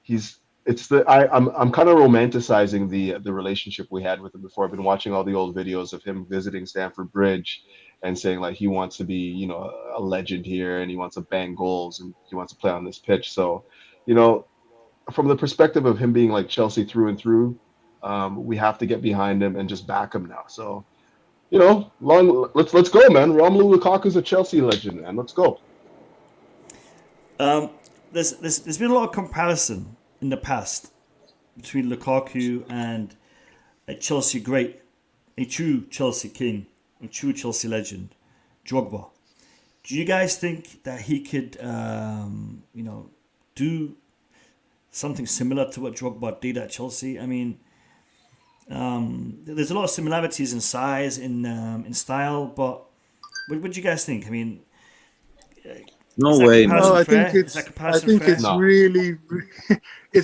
I'm kind of romanticizing the relationship we had with him before. I've been watching all the old videos of him visiting Stamford Bridge and saying like he wants to be, a legend here and he wants to bang goals and he wants to play on this pitch. So, from the perspective of him being like Chelsea through and through, we have to get behind him and just back him now. So, let's go, man. Romelu Lukaku's a Chelsea legend, man. Let's go. There's been a lot of comparison in the past between Lukaku and a Chelsea great, a true Chelsea king, a true Chelsea legend, Drogba. Do you guys think that he could, do something similar to what Drogba did at Chelsea? I mean, there's a lot of similarities in size, in style, but what do you guys think? I mean, no way. No, I think it's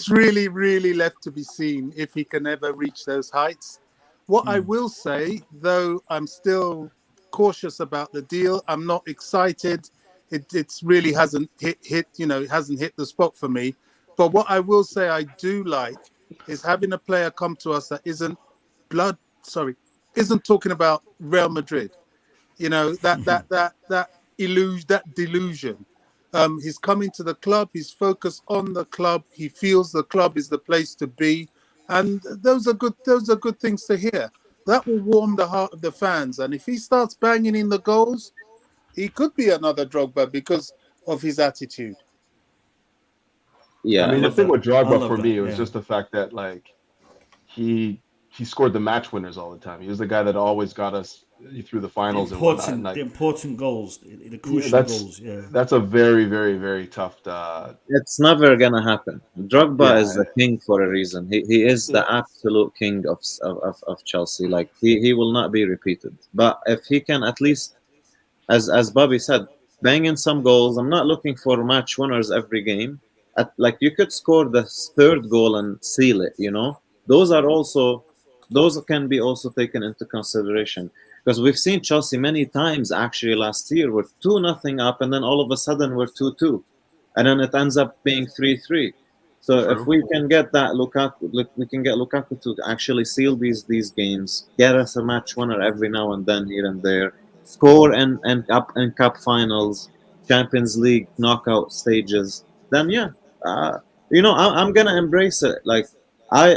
really left to be seen if he can ever reach those heights. What I will say, though, I'm still cautious about the deal. I'm not excited. It really hasn't hit. It hasn't hit the spot for me. But what I will say I do like is having a player come to us that isn't talking about Real Madrid. That delusion. He's coming to the club. He's focused on the club. He feels the club is the place to be, and those are good things to hear. That will warm the heart of the fans. And if he starts banging in the goals, he could be another Drogba because of his attitude. Yeah, I mean, the thing with Drogba for me was just the fact that like he scored the match winners all the time. He was the guy that always got us through the finals and whatnot. The important goals, the crucial goals. Yeah, that's a very, very, very tough. It's never gonna happen. Drogba is the king for a reason. He is the absolute king of Chelsea. Like he will not be repeated. But if he can at least, as Bobby said, bang in some goals. I'm not looking for match winners every game. Like you could score the third goal and seal it. Those can be also taken into consideration. Because we've seen Chelsea many times actually last year we're 2-0 up and then all of a sudden we're 2-2. And then it ends up being 3-3. So if we can get that Lukaku to actually seal these games, get us a match winner every now and then here and there, score and up in cup finals, Champions League knockout stages, then I'm gonna embrace it. Like I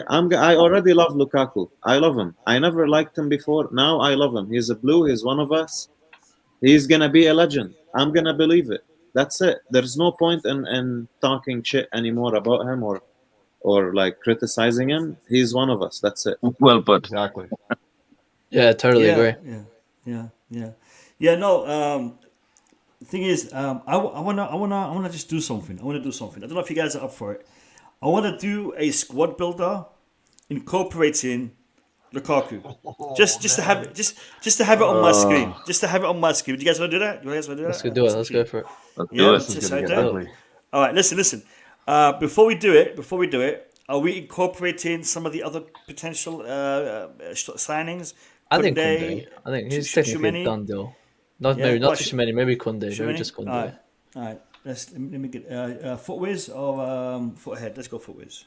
already love Lukaku. I love him. I never liked him before. Now I love him. He's a blue. He's one of us. He's gonna be a legend. I'm gonna believe it. That's it. There's no point in talking shit anymore about him or like criticizing him. He's one of us. That's it. Well put. Exactly. Yeah, totally agree. Yeah. No. The thing is, I wanna just do something. I don't know if you guys are up for it. I want to do a squad builder incorporating Lukaku. Just to have it on my screen. Just to have it on my screen. Do you guys want to do that? Let's go do it. Let's go for it. Let's do it. All right, listen. Before we do it, Are we incorporating some of the other potential signings? I think Koundé, Koundé. I think he's technically Tchouaméni? a done deal. Not Yeah, maybe not what, Tchouaméni, maybe Koundé. Maybe Tchouaméni? just Koundé. All right. Let me get Footwiz or Footahead. Let's go Footwiz.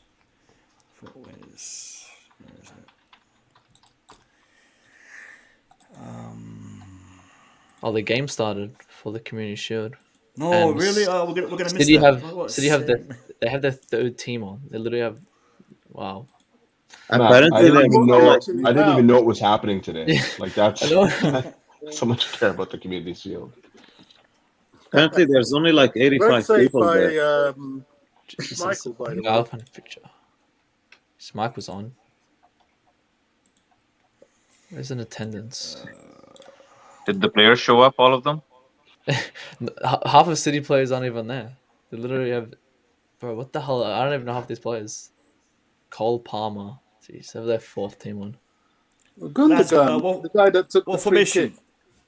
Footwiz. Where is it? Oh, the game started for the Community Shield. No, And really? Oh, we're gonna miss City that. City have they have their third team on. They literally have wow. Matt, Apparently, I didn't they're even more know. like- I didn't even know it was happening today. Yeah. Like that's I know. so much care about the Community Shield. Apparently, there's only like 85 Great save people there. by Jesus. Michael, by the way. I'll find a picture. Mike was on. Where's an attendance? Did the players show up, all of them? Half of City players aren't even there. They literally have, bro. What the hell? I don't even know half these players. Cole Palmer. Jeez, they have their fourth team on. Gundogan, the guy that took the What free formation? kick.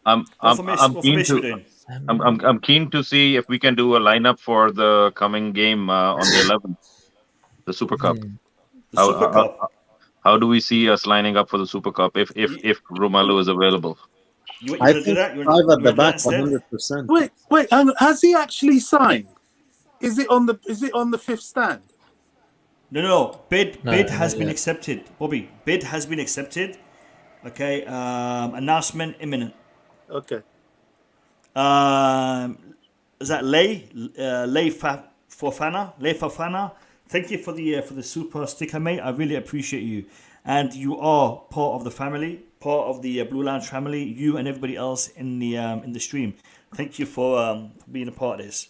I'm What formation we keen doing? to I'm keen to see if we can do a lineup for the coming game on the 11th, the Super Cup. The Super Cup. How do we see us lining up for the Super Cup if Romelu is available? You I want to do think that? 5 at the back, instead? 100%. Wait, has he actually signed? Is it on the fifth stand? No. Bid has not been yet. accepted. Bobby, bid has been accepted. Okay. Announcement imminent. Okay. Is that Lay Fofana? Thank you for the super sticker, mate. I really appreciate you, and you are part of the family, part of the Blue Lounge family. You and everybody else in the stream. Thank you for being a part of this,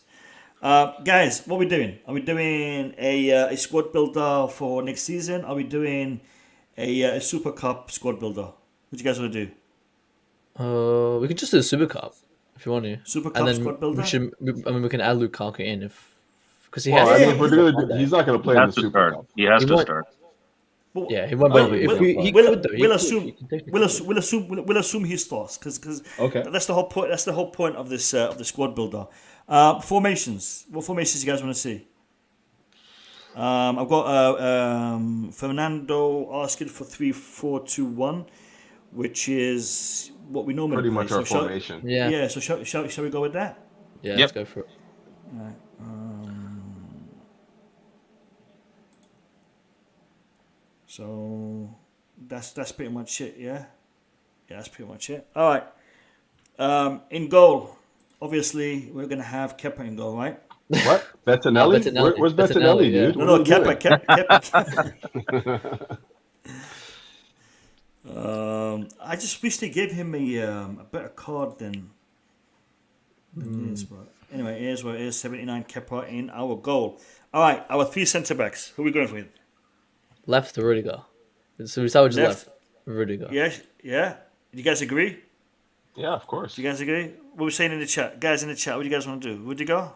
guys. What are we doing? Are we doing a squad builder for next season? Are we doing a Super Cup squad builder? What do you guys want to do? We can just do the Super Cup if you want to. Super And Cup then squad builder. we can add Lukaku in because he Well, has. I mean, if we're gonna do, he's not going to play He in has the to Super start. Cup. He has He to won't- start. Yeah, he won't. Be able to. He could though. He We'll could. assume. He can technically- We'll assume he starts because Okay. that's the whole point. That's the whole point of this of the squad builder. Formations. What formations you guys want to see? I've got Fernando asking for 3-4-2-1, which is what we normally Pretty play. much our shall- formation. Yeah. So shall we go with that? Yeah. Yep. Let's go for it. So that's pretty much it. Yeah, that's pretty much it. All right. In goal, obviously we're gonna have Kepa in goal, right? What? Bettinelli? Bettinelli. Where's Bettinelli, Bettinelli, yeah. dude? No, What are you Kepa. doing? I just wish they gave him a better card than this. But anyway, here's what it is. 79 Kepa in our goal. All right, our 3 centre backs. Who are we going with? Left Rudiger. So we start with just Left. left. Rudiger. Yeah. Do you guys agree? Yeah, of course. Do you guys agree? What we're saying in the chat, guys in the chat. What do you guys want to do? Rudiger?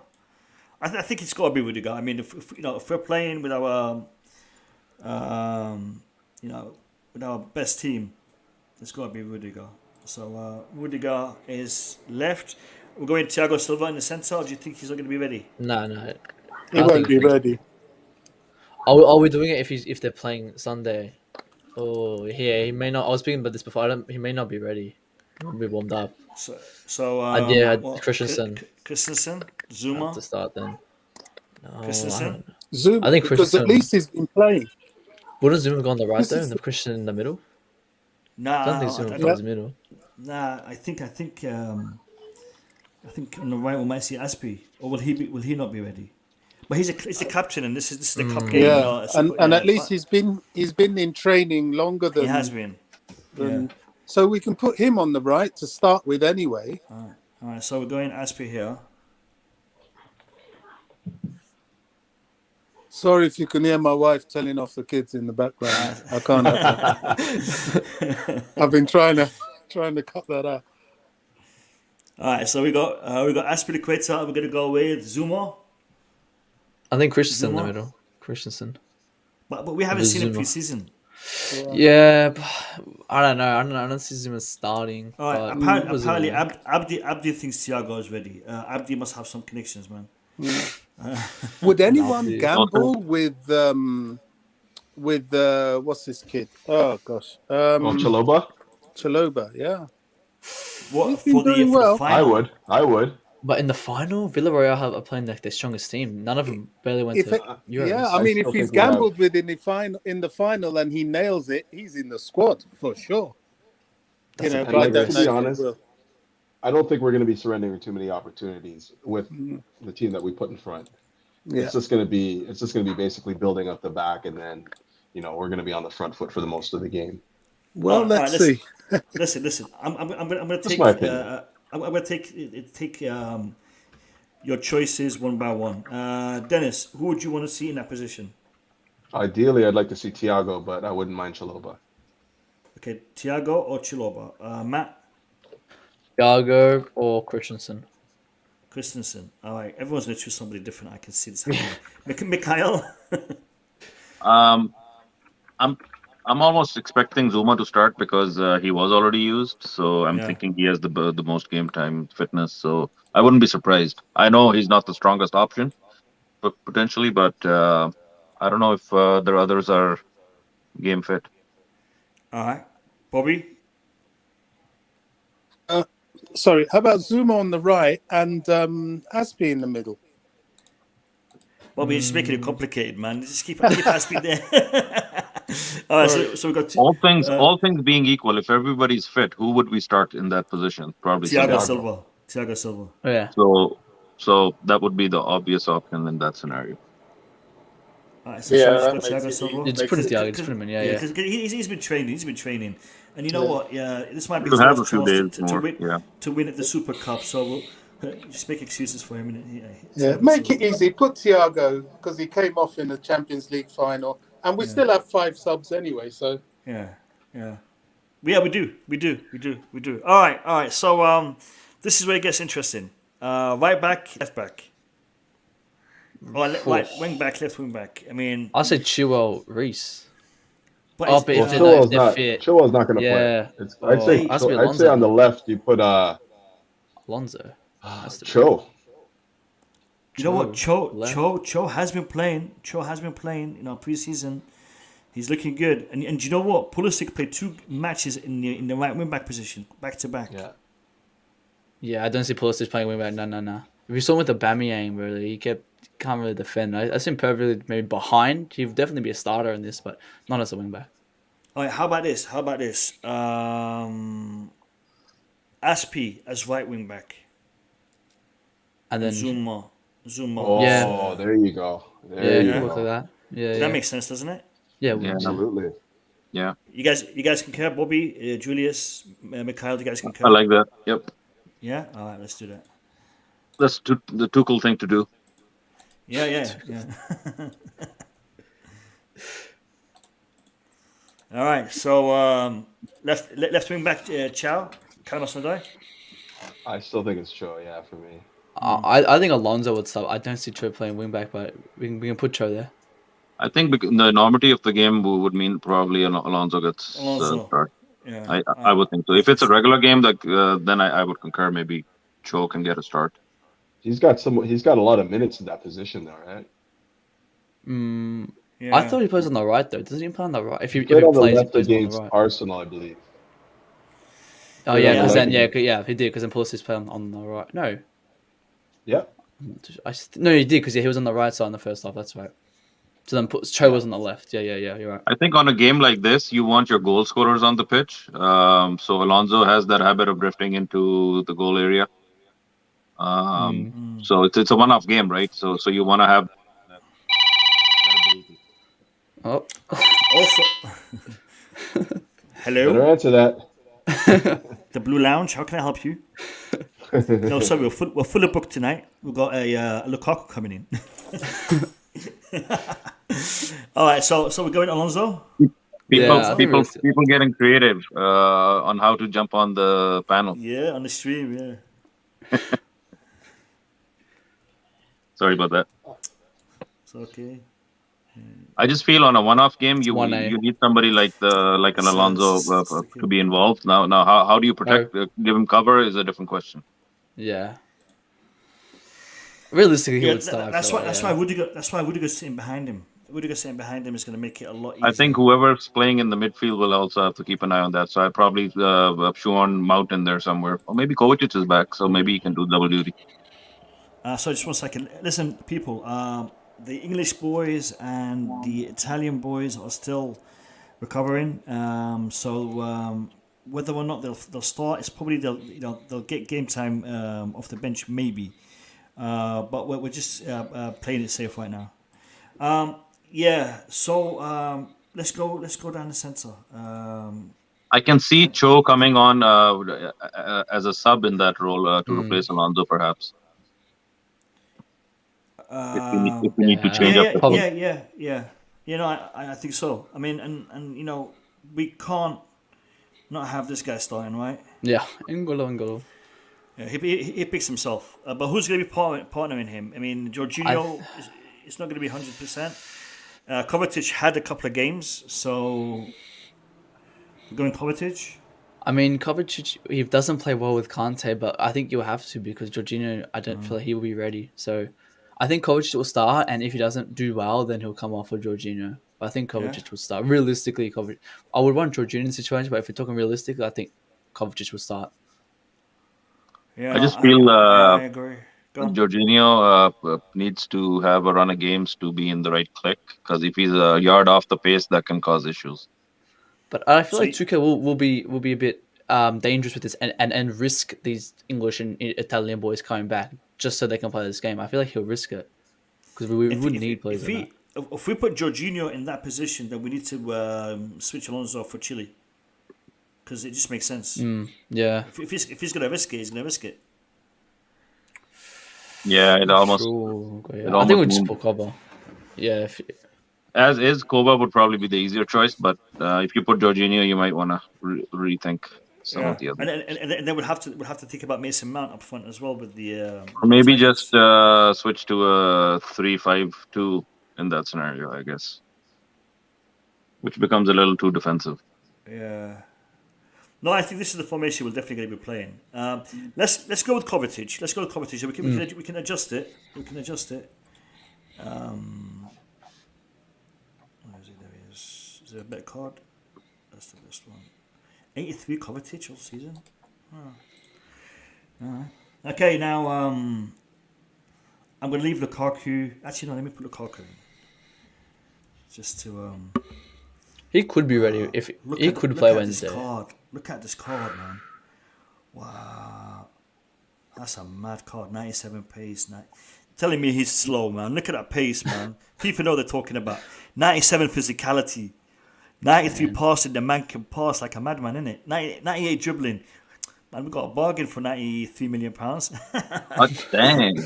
I think it's got to be Rudiger. I mean, if we're playing with our with our best team, it's got to be Rudiger. So Rudiger is left. We're going Thiago Silva in the centre. Or do you think he's not going to be ready? No. He won't be ready. Are we doing it if they're playing Sunday? Oh, yeah, he may not. I was speaking about this before. He may not be ready. He won't be warmed up. So Christensen. Christensen, Zuma, To start then. No, Christensen? I don't know. Zuma, I think because Christensen. at least he's been playing. Wouldn't Zuma go on the right This there is- and the Christian in the middle? Nah, I don't think Zuma I goes in the middle. I think on the right we might see Aspi, or will he not be ready? But he's the captain, and this is the cup game. Yeah, and at least he's been in training longer than he has been. than- So we can put him on the right to start with anyway. All right, so we're going Aspi here. Sorry if you can hear my wife telling off the kids in the background. I can't have that. I've been trying to cut that out. All right, so we got Azpilicueta. We're gonna go with Zuma, I think Christensen in the Zuma? middle. Christensen. but we haven't seen him Zuma. pre-season. Yeah, but I don't know. I don't see Zuma starting. All right, but apparently Zuma. Abdi thinks Thiago is ready. Abdi must have some connections, man. Would anyone Nah, gamble with with what's this kid? Oh gosh, Chaloba? Chaloba. Yeah, What He's been for the doing well. final? I would. But in the final, Villarreal are playing like their strongest team. None of them barely went If to it- Euros. yeah, I mean, if still he's think we have- gambled with in the final and he nails it, he's in the squad for sure. That's a but big I like, don't to know be if he honest, will. I don't think we're going to be surrendering too many opportunities with the team that we put in front. Yeah. It's just going to be basically building up the back, and then we're going to be on the front foot for the most of the game. Well, All let's right, see. Listen. I'm gonna take. my opinion. I'm gonna take your choices one by one. Dennis, who would you want to see in that position? Ideally, I'd like to see Thiago, but I wouldn't mind Chaloba. Okay, Thiago or Chiloba? Matt Thiago or Christensen. Christensen. All right, everyone's gonna choose somebody different. I can see this happening. Mikhail. I'm almost expecting Zuma to start because he was already used. So I'm thinking he has the most game time fitness. So I wouldn't be surprised. I know he's not the strongest option, potentially, but I don't know if the others are game fit. All right, Bobby. Sorry, how about Zuma on the right and Aspie in the middle? Bobby, you're just making it complicated, man. Just keep Aspie there. All right, so we got All things being equal, if everybody's fit, who would we start in that position? Probably Thiago Silva. Silva. Thiago Silva. Oh, yeah. So that would be the obvious option in that scenario. All right, so Yeah, Thiago that makes it Silva. easy. It's pretty Thiago. It's pretty yeah. Because he's been training, and you know what? Yeah, this might be He'll his have last a few chance days more. to win at the Super Cup. So we'll just make excuses for him. Yeah, make it easy. Put Thiago because he came off in the Champions League final, and we still have 5 subs anyway. So Yeah, we do. All right. So this is where it gets interesting. Right back, left back. Right, wing back, left wing back. I mean, I'll say Chilwell, Reece. but But if Chilwell's they're fit, Chilwell's not going to yeah. play. I'd say Alonso. on the left you put Alonso. That's the Cho. you know what? left. Cho has been playing. Pre-season. He's looking good. And you know what? Pulisic played 2 matches in the right wing back position, back to back. Yeah, I don't see Pulisic playing wing back. No. If you saw him with the Aubameyang, really, he can't really defend. I see him perfectly maybe behind. He'd definitely be a starter in this, but not as a wing back. All right, how about this? Aspie as right wing back. And then Zuma. Oh, Yeah. there you go. yeah, There you you can go. work like that. Yeah, That makes sense, doesn't it? yeah. Absolutely. Yeah, You guys concur, Bobby, Julius, Mikhail? You guys concur? I like that. Yep, Yeah. All right, let's do that. that's the Tuchel thing to do. Yeah. All right. So left wing back, Chow, Callum Hudson-Odoi. I still think it's Cho, for me. I think Alonso would start. I don't see Cho playing wing back, but we can put Cho there. I think the enormity of the game would mean probably Alonso gets start. Yeah. I would think so. If it's a regular game, then I would concur. Maybe Cho can get a start. He's got a lot of minutes in that position, though, right? Yeah. I thought he plays on the right though. Doesn't he play on the right? If he Played on the plays, he left plays on the against right. Arsenal, I believe. Oh yeah, because Yeah. then he did because then Pulisic played on the right. No, Yeah. no, he did because he was on the right side in the first half. That's right. So then Cho was on the left. Yeah, you're right. I think on a game like this, you want your goal scorers on the pitch. So Alonso has that habit of drifting into the goal area. So it's a one-off game, right? So you want to have. Oh, Also, hello, Better answer that. the Blue Lounge. How can I help you? No, sorry, we're fully booked tonight. We've got a Lukaku coming in. All right, so we're going Alonso. People getting creative on how to jump on the panel. Yeah, on the stream. Yeah, Sorry about that. it's okay. I just feel on a one-off game, you 1A. you need somebody like an Alonso to be involved. Now how do you protect? Give him cover is a different question. yeah. Realistically, he Yeah, would start. that's why Rudiger's sitting behind him. Rudiger sitting behind him is going to make it a lot easier. I think whoever's playing in the midfield will also have to keep an eye on that. So I probably Shuon Mount in there somewhere, or maybe Kovacic is back, so maybe he can do double duty. So just 1 second. Listen, people. The English boys and the Italian boys are still recovering. Whether or not they'll start, it's probably they'll get game time off the bench maybe. But we're just playing it safe right now. Let's go down the centre. I can see Cho coming on as a sub in that role to replace Alonso, perhaps. If we need to change up the team. Yeah. I think so. I mean, and we can't not have this guy starting, right? Yeah, N'Golo. Yeah, he picks himself. But who's going to be partnering him? I mean, Jorginho it's not going to be 100%. Kovacic had a couple of games, so we're going Kovacic. I mean, Kovacic, he doesn't play well with Kante, but I think you'll have to because Jorginho, I don't feel like he will be ready. So I think Kovacic will start, and if he doesn't do well, then he'll come off for Jorginho. But I think Kovacic will start. Realistically, I would want Jorginho in the situation, but if we're talking realistically, I think Kovacic will start. Yeah, I just feel I agree. Jorginho needs to have a run of games to be in the right click, because if he's a yard off the pace, that can cause issues. But I feel like Tuchel will be a bit dangerous with this and risk these English and Italian boys coming back just so they can play this game. I feel like he'll risk it because we wouldn't need players like that. If we put Jorginho in that position, then we need to switch Alonso for Chile because it just makes sense. Yeah. If he's going to risk it, he's going to risk it. Yeah, it almost. I think we'll just put Koba. Yeah. As is, Koba would probably be the easier choice, but if you put Jorginho, you might want to rethink some of the others. And then we'll have to think about Mason Mount up front as well with the. Or maybe just switch to a 3-5-2 in that scenario, I guess, which becomes a little too defensive. Yeah. No, I think this is the formation we're definitely going to be playing. Let's go with Kovacic. We can adjust it. Where is it? There he is. Is there a better card? That's the best one. 83 Kovacic all season. Okay, now I'm going to leave Lukaku. Actually, no, let me put Lukaku in. Just to. He could be ready if he could play Wednesday. Look at this card, man. Wow. That's a mad card. 97 pace. Telling me he's slow, man. Look at that pace, man. People know what they're talking about. 97 physicality. 93 passing. The man can pass like a madman, innit? 98 dribbling. Man, we got a bargain for £93 million. Oh, dang.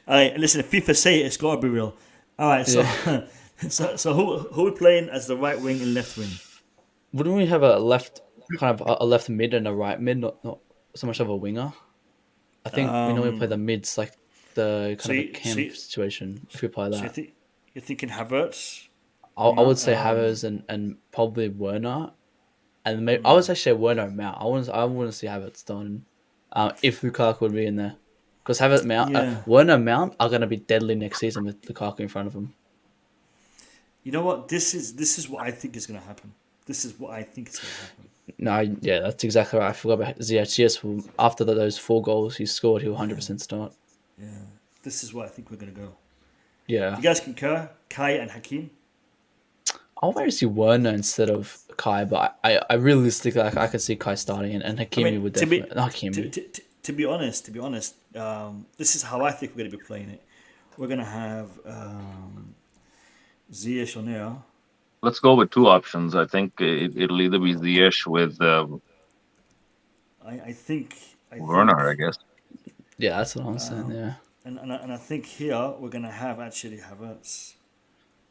All right, listen, if FIFA say it, it's got to be real. All right, so who are we playing as the right wing and left wing? Wouldn't we have a left mid and a right mid, not so much of a winger? I think we normally play the mids, like the kind of a camp situation. If we play that, so you're thinking Havertz? I would say Havertz and probably Werner, and maybe I would say Werner and Mount. I wouldn't see Havertz done if Lukaku would be in there, because Werner and Mount are going to be deadly next season with Lukaku in front of them. You know what? This is what I think is going to happen. No, yeah, that's exactly right. I forgot about Ziyech. After those 4 goals he scored, he'll 100% start. Yeah, this is what I think we're going to go. Yeah. You guys concur? Kai and Hakim? I want to see Werner instead of Kai, but I realistically, I could see Kai starting and Hakimi would definitely. To be honest, this is how I think we're going to be playing it. We're going to have Ziyech on there. Let's go with 2 options. I think it'll either be Ziyech with I think Werner, I guess. Yeah, that's what I'm saying, yeah. And I think here we're going to have actually Havertz.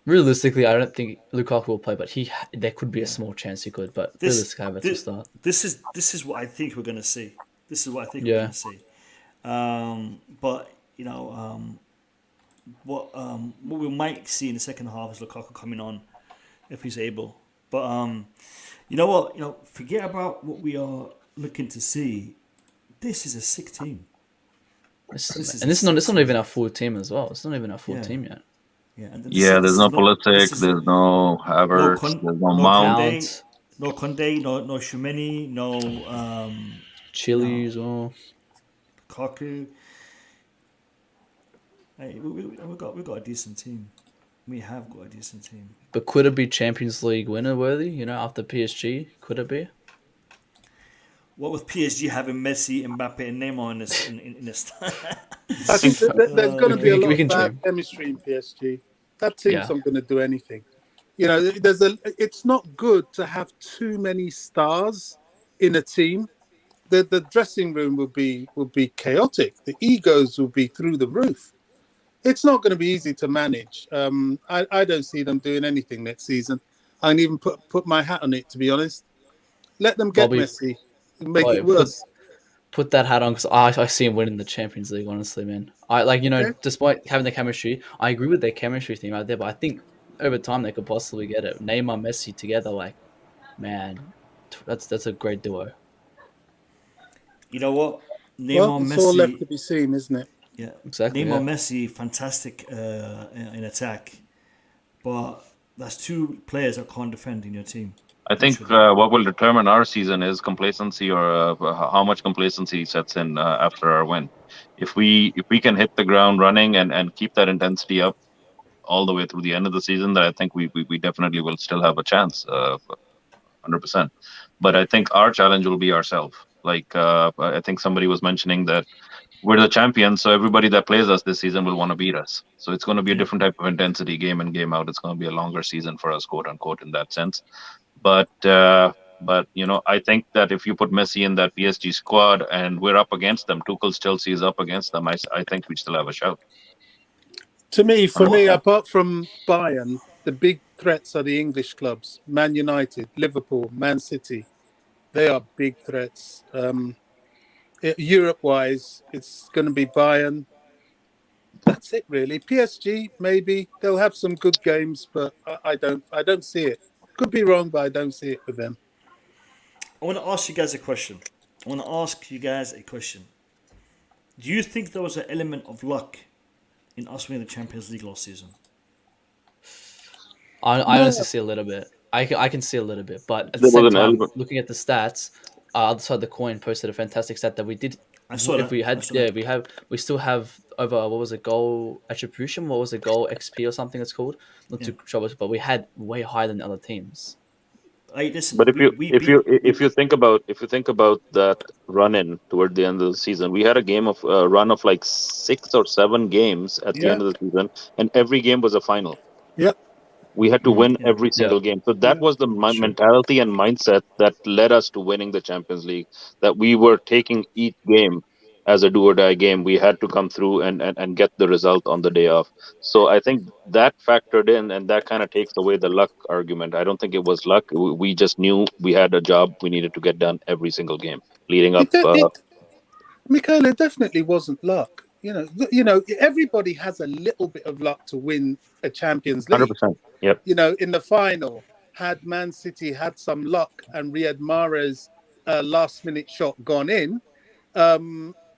Realistically, I don't think Lukaku will play, but there could be a small chance he could, but realistically, Havertz will start. This is what I think we're going to see. We're going to see. But, what we might see in the second half is Lukaku coming on if he's able. But you know what? Forget about what we are looking to see. This is a sick team. It's not even our full team as well. It's not even our full team yet. Yeah, and this Yeah, is there's this is no no this Pulisic, is there's no no Havertz, there's no no Mount. Conde, Mount, no Shumeni, no no Chili's, or Kaku. Hey, we got a decent team. We have got a decent team. but could it be Champions League winner worthy? You know, after PSG, could it be? What with PSG having Messi, Mbappe, and Neymar in this I think there's going to be a lot we of can bad dream. chemistry in PSG. That team's Yeah. not going to do anything. You know, it's not good to have too many stars in a team. The dressing room will be chaotic. The egos will be through the roof. It's not going to be easy to manage. I don't see them doing anything next season. I can even put my hat on it, to be honest. Let them get Bobby, Messi and make Bobby, it worse. put that hat on because I see him winning the Champions League. Honestly, man, Okay. despite having the chemistry, I agree with their chemistry thing right there. But I think over time they could possibly get it. Neymar, Messi together, like, man, that's a great duo. You know what? Well, Neymar, it's all left Messi. to be seen, isn't it? Yeah, Exactly. Neymar, Yeah. Messi, fantastic in attack, but that's two players that can't defend in your team. I think Literally. what will determine our season is complacency, or how much complacency sets in after our win. If we can hit the ground running and keep that intensity up all the way through the end of the season, then I think we definitely will still have a chance, 100%. But I think our challenge will be ourselves. Like I think somebody was mentioning that we're the champions, so everybody that plays us this season will want to beat us. So it's going to be a different type of intensity, game in, game out. It's going to be a longer season for us, quote unquote, in that sense. But you know, I think that if you put Messi in that PSG squad and we're up against them, Tuchel's Chelsea is up against them, I think we still have a shout. For me, 100%. apart from Bayern, the big threats are the English clubs: Man United, Liverpool, Man City. They are big threats. Europe-wise, it's going to be Bayern. That's it, really. PSG, maybe they'll have some good games, but I don't see it. Could be wrong, but I don't see it with them. I want to ask you guys a question. Do you think there was an element of luck in us winning the Champions League last season? I honestly see a little bit. I can see a little bit, but at the There was same an time, element. looking at the stats, other side of the coin posted a fantastic stat that we did. I saw If that. we had, I saw that. we still have over what was it, goal attribution? What was it, goal XP or something? It's called. Not to show us, but we had way higher than the other teams. Hey, listen, But if you think about that run in toward the end of the season, we had a game of run of like 6 or 7 games at the Yeah, end of the season, and every game was a final. yeah, We had to win yeah. every single game. So that was the True. mentality and mindset that led us to winning the Champions League. That we were taking each game as a do or die game. We had to come through and get the result on the day off. So I think that factored in, and that kind of takes away the luck argument. I don't think it was luck. We just knew we had a job we needed to get done every single game leading up. Mikhail, it definitely wasn't luck. You know, everybody has a little bit of luck to win a Champions League. 100%. Yep. You know, in the final, had Man City had some luck and Riyad Mahrez' last-minute shot gone in,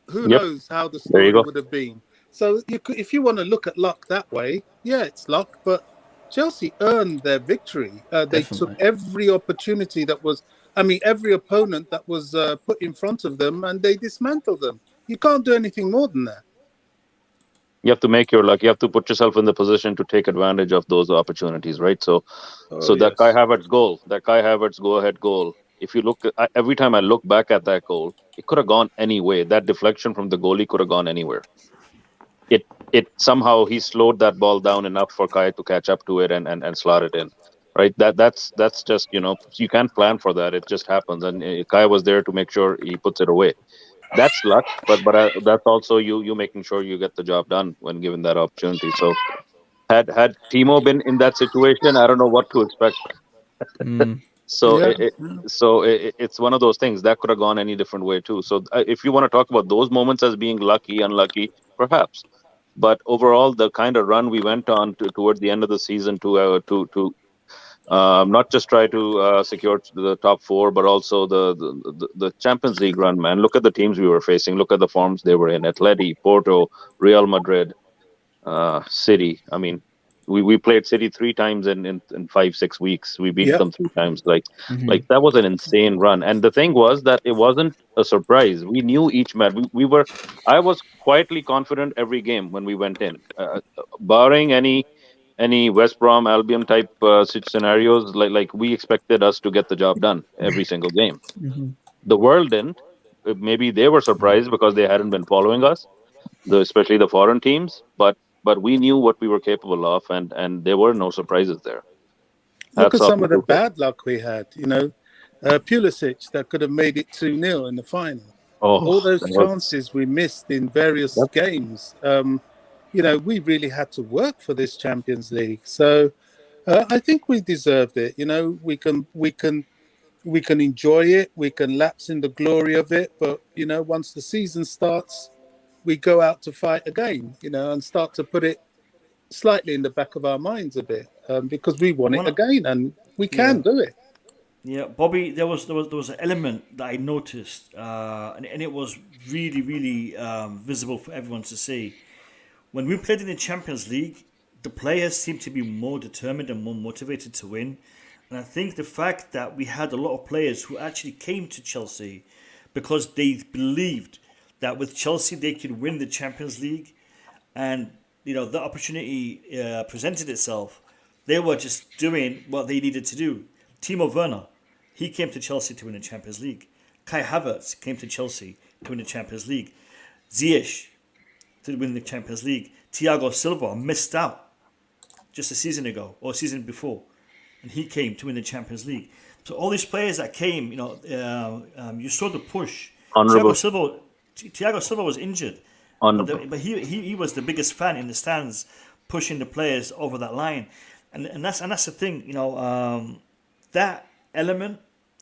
who knows how the There you story go. would have been. So if you want to look at luck that way, yeah, it's luck. But Chelsea earned their victory. They took Definitely. every opportunity every opponent that was put in front of them, and they dismantled them. You can't do anything more than that. You have to make your luck. You have to put yourself in the position to take advantage of those opportunities, right? So that Kai Havertz go-ahead goal. If you look, every time I look back at that goal, it could have gone any way. That deflection from the goalie could have gone anywhere. It somehow he slowed that ball down enough for Kai to catch up to it and slot it in, right? That's just, you know, you can't plan for that. It just happens, and Kai was there to make sure he puts it away. That's luck, but that's also you making sure you get the job done when given that opportunity. So had Timo been in that situation, I don't know what to expect. So it's one of those things that could have gone any different way too. So if you want to talk about those moments as being lucky, unlucky, perhaps. But overall, the kind of run we went on toward the end of the season to not just try to secure the top 4, but also the Champions League run, man. Look at the teams we were facing. Look at the forms they were in. Atleti, Porto, Real Madrid, City. I mean, We played City 3 times in 5-6 weeks. We beat Yep. them 3 times. Like that was an insane run. And the thing was that it wasn't a surprise. We knew each match. I was quietly confident every game when we went in, barring any West Brom Albion type scenarios. Like we expected us to get the job done every single game. The world didn't. Maybe they were surprised because they hadn't been following us, especially the foreign teams. But we knew what we were capable of, and there were no surprises there. Look Hats at off some to of the Tuchel. bad luck we had. Pulisic that could have made it 2-0 in the final. All those that was- chances we missed in various Yep. games. We really had to work for this Champions League. So I think we deserved it. We can enjoy it. We can lapse in the glory of it. But once the season starts, we go out to fight again. And start to put it slightly in the back of our minds a bit, because we want it again, and we can do it. Yeah, Bobby, there was an element that I noticed, and it was really, really visible for everyone to see. When we played in the Champions League, the players seemed to be more determined and more motivated to win. And I think the fact that we had a lot of players who actually came to Chelsea because they believed that with Chelsea they could win the Champions League, and the opportunity presented itself, they were just doing what they needed to do. Timo Werner, he came to Chelsea to win the Champions League. Kai Havertz came to Chelsea to win the Champions League. Ziyech to win the Champions League. Thiago Silva missed out just a season ago or a season before, and he came to win the Champions League. So all these players that came, you saw the push. Honourable. Thiago Silva was injured, but he was the biggest fan in the stands, pushing the players over that line, and that's the thing. That element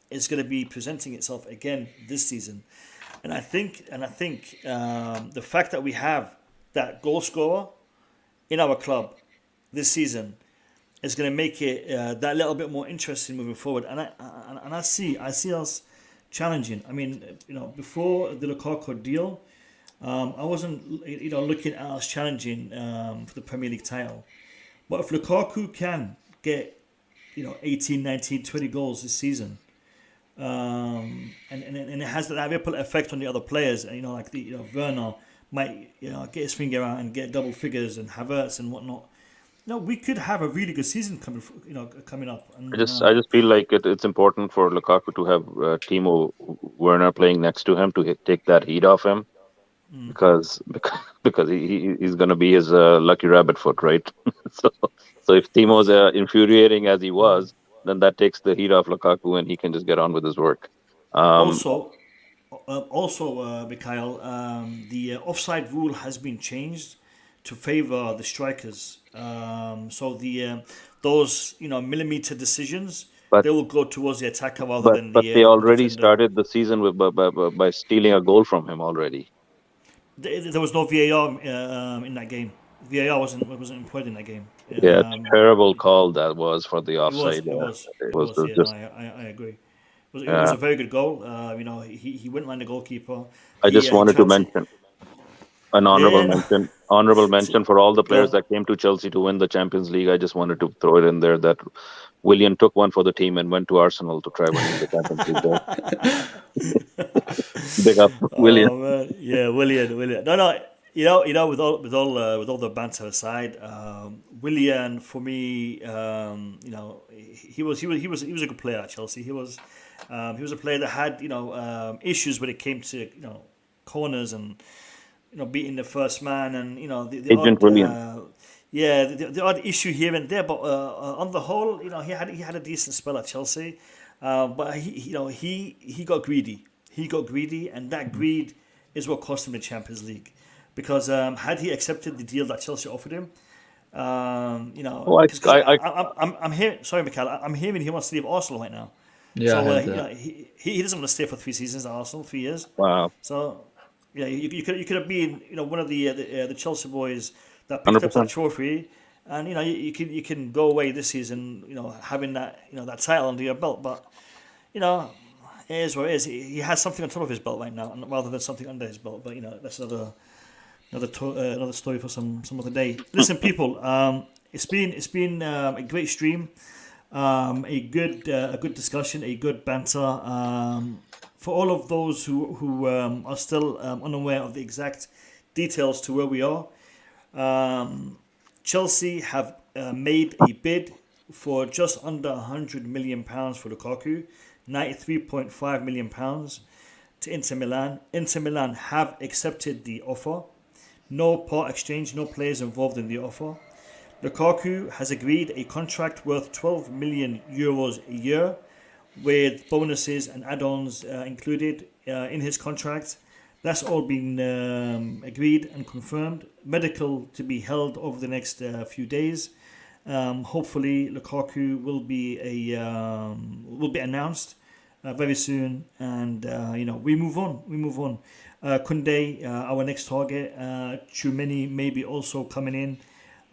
is going to be presenting itself again this season, and I think the fact that we have that goal scorer in our club this season is going to make it that little bit more interesting moving forward. And I see us challenging. I mean, before the Lukaku deal, I wasn't looking at us challenging for the Premier League title. But if Lukaku can get 18, 19, 20 goals this season, and it has that ripple effect on the other players, like Werner might get his finger out and get double figures, and Havertz and whatnot. We could have a really good season coming up. And, I just feel like it's important for Lukaku to have Timo Werner playing next to him to take that heat off him, because he's going to be his lucky rabbit foot, right? so if Timo's infuriating as he was, then that takes the heat off Lukaku, and he can just get on with his work. Also, Mikhail, the offside rule has been changed to favour the strikers. So those millimeter decisions, they will go towards the attacker rather than. But they already started the season by stealing a goal from him already. There was no VAR in that game. VAR wasn't employed in that game. Yeah, terrible call that was for the offside. It was. I agree. It was a very good goal. He went around the goalkeeper. I just wanted to mention an honorable mention for all the players that came to Chelsea to win the Champions League. I just wanted to throw it in there that Willian took one for the team and went to Arsenal to try winning the Champions League. Big up, Willian. Oh, man. Yeah, Willian. No. With all the banter aside, Willian for me, he was a good player at Chelsea. He was a player that had issues when it came to corners and beating the first man, and the odd issue here and there, but on the whole, he had a decent spell at Chelsea, but he got greedy. And that greed is what cost him the Champions League, because had he accepted the deal that Chelsea offered him, I'm hearing. Sorry, Mikhail, I'm hearing he wants to leave Arsenal right now. Yeah, so he doesn't want to stay for 3 seasons at Arsenal, 3 years. Wow. So. Yeah, you could have been one of the Chelsea boys that picked 100%. Up that trophy, and you can go away this season having that that title under your belt. But it is what it is. He has something on top of his belt right now, rather than something under his belt. But that's another story for some other day. Listen, people, it's been a great stream, a good discussion, a good banter. For all of those who are still unaware of the exact details to where we are, Chelsea have made a bid for just under £100 million for Lukaku, £93.5 million to Inter Milan. Inter Milan have accepted the offer. No part exchange, no players involved in the offer. Lukaku has agreed a contract worth €12 million a year, with bonuses and add-ons included in his contract. That's all been agreed and confirmed. Medical to be held over the next few days. Hopefully, Lukaku will be announced very soon, and we move on. Koundé, our next target. Tchouameni maybe also coming in.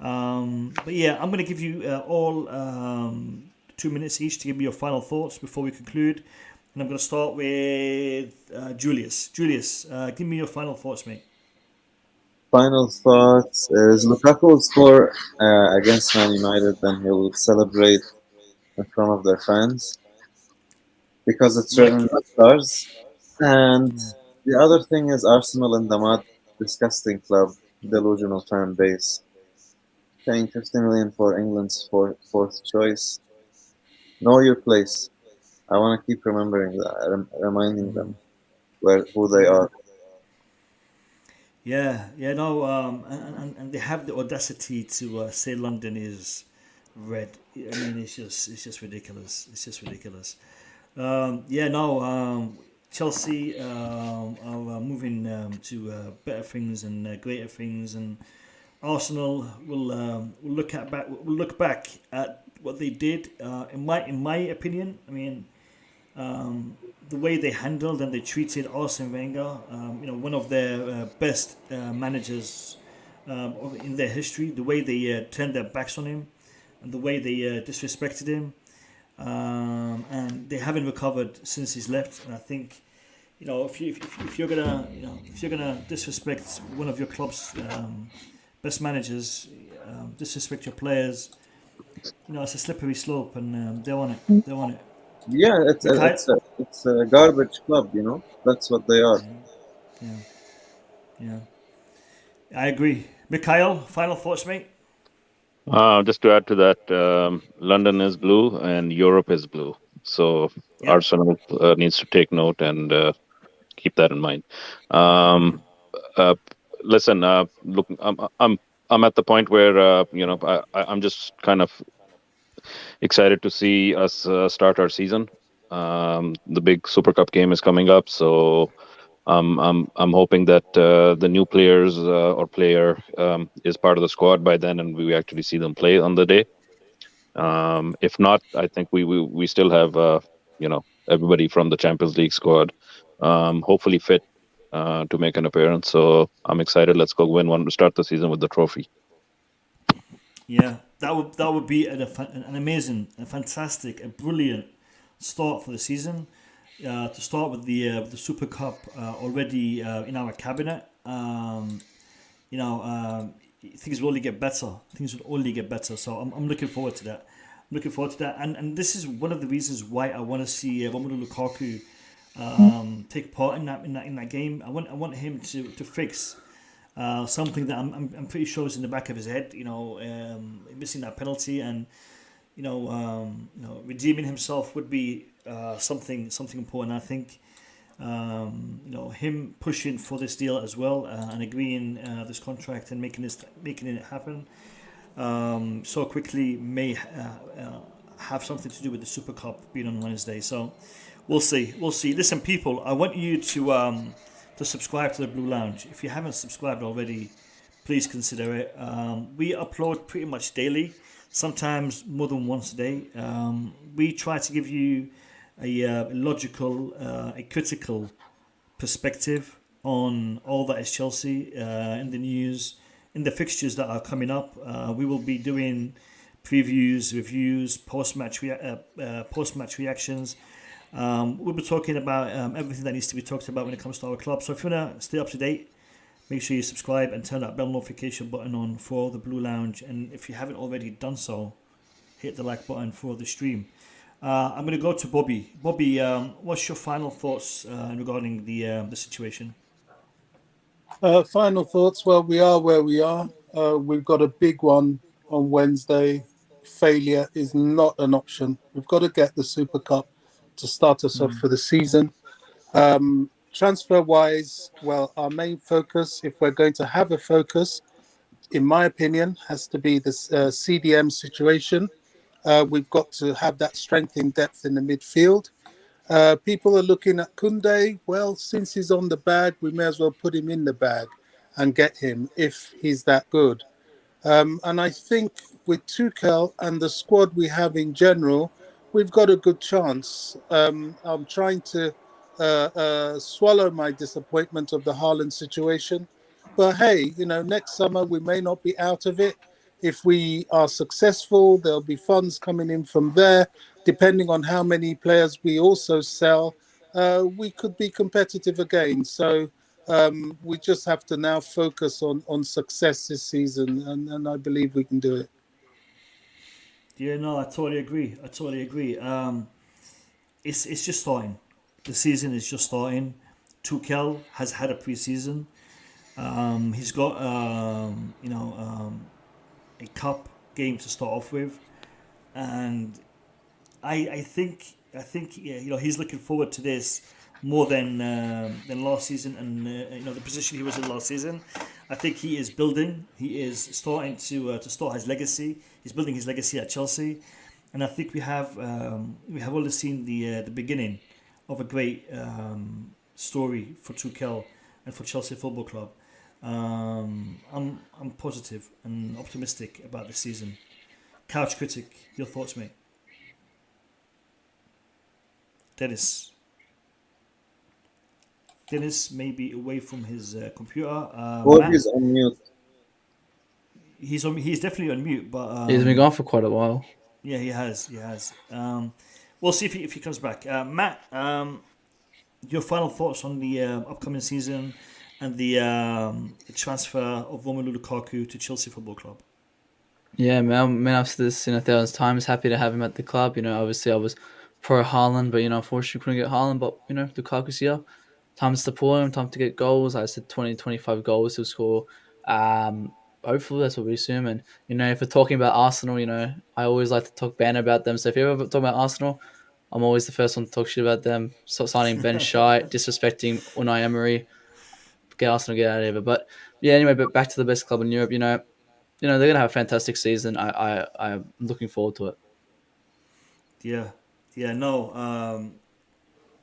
But yeah, I'm going to give you all 2 minutes each to give me your final thoughts before we conclude. And I'm going to start with Julius. Julius, give me your final thoughts, mate. Final thoughts is Lukaku will score against Man United, and he'll celebrate in front of their fans because it's written by stars. And the other thing is Arsenal in the mud, disgusting club, delusional fan base. Paying 50 million for England's fourth choice. Know your place. I want to keep remembering that, reminding them who they are. And they have the audacity to say London is red. I mean, it's just ridiculous. It's just ridiculous. Chelsea are moving to better things and greater things, and Arsenal will look back at what they did. In my opinion, I mean, the way they handled and they treated Arsene Wenger, one of their best managers in their history. The way they turned their backs on him, and the way they disrespected him, and they haven't recovered since he's left. And I think, if you're gonna disrespect one of your club's best managers, disrespect your players, it's a slippery slope, and they're on it. They're on it. Yeah, it's a garbage club, That's what they are. Yeah. I agree. Mikhail, final thoughts, mate? Just to add to that, London is blue and Europe is blue. So Arsenal needs to take note and keep that in mind. Listen, look, I'm at the point where I'm just kind of excited to see us start our season. The big Super Cup game is coming up, so I'm hoping that the new players or player is part of the squad by then, and we actually see them play on the day. If not, I think we still have everybody from the Champions League squad, hopefully fit to make an appearance. So I'm excited. Let's go win one to start the season with the trophy. Yeah, that would be an amazing, a fantastic, a brilliant start for the season. To start with the Super Cup already in our cabinet. Things will only get better. So I'm looking forward to that. And this is one of the reasons why I want to see Romelu Lukaku take part in that game. I want him to fix something that I'm pretty sure is in the back of his head. Missing that penalty and redeeming himself would be something important. I think him pushing for this deal as well and agreeing this contract and making it happen so quickly may have something to do with the Super Cup being on Wednesday. So we'll see. Listen, people, I want you to subscribe to the Blue Lounge. If you haven't subscribed already, please consider it. We upload pretty much daily, sometimes more than once a day. We try to give you a logical, a critical perspective on all that is Chelsea in the news, in the fixtures that are coming up. We will be doing previews, reviews, post-match reactions. We'll be talking about everything that needs to be talked about when it comes to our club. So if you want to stay up to date, Make sure you subscribe and turn that bell notification button on for the Blue Lounge. And if you haven't already done so, hit the like button for the stream. I'm going to go to Bobby. Bobby, what's your final thoughts regarding the situation? Final thoughts. Well, we are where we are. We've got a big one on Wednesday. Failure is not an option. We've got to get the Super Cup to start us off for the season. Transfer-wise, well, our main focus, if we're going to have a focus, in my opinion, has to be this CDM situation. We've got to have that strength in depth in the midfield. People are looking at Koundé. Well, since he's on the bag, we may as well put him in the bag and get him if he's that good. And I think with Tuchel and the squad we have in general, we've got a good chance. I'm trying to swallow my disappointment of the Haaland situation. But hey, next summer we may not be out of it. If we are successful, there'll be funds coming in from there. Depending on how many players we also sell, we could be competitive again. So we just have to now focus on success this season, and I believe we can do it. Yeah, no, I totally agree. It's just starting. The season is just starting. Tuchel has had a pre-season. He's got a cup game to start off with, and I think he's looking forward to this more than last season, and the position he was in last season. I think he is building. He is starting to start his legacy. He's building his legacy at Chelsea, and I think we have already seen the beginning of a great story for Tuchel and for Chelsea Football Club. I'm positive and optimistic about this season. Couch critic, your thoughts, mate? Dennis may be away from his computer. Matt, He's on mute. he's definitely on mute, but He's been gone for quite a while. yeah, he has. We'll see if he comes back. Matt, your final thoughts on the upcoming season and the transfer of Romelu Lukaku to Chelsea Football Club? Yeah, man, I've said this 1,000 times. Happy to have him at the club. Obviously I was pro Haaland, but unfortunately couldn't get Haaland. But Lukaku's here. Time to support him. Time to get goals. I said 20, 25 goals he'll score. Hopefully that's what we assume. And if we're talking about Arsenal, I always like to talk banner about them. So if you're ever talking about Arsenal, I'm always the first one to talk shit about them. Stop signing Ben Shai, disrespecting Unai Emery. Get Arsenal, get out of here. But yeah, anyway, but back to the best club in Europe. They're gonna have a fantastic season. I'm looking forward to it. No.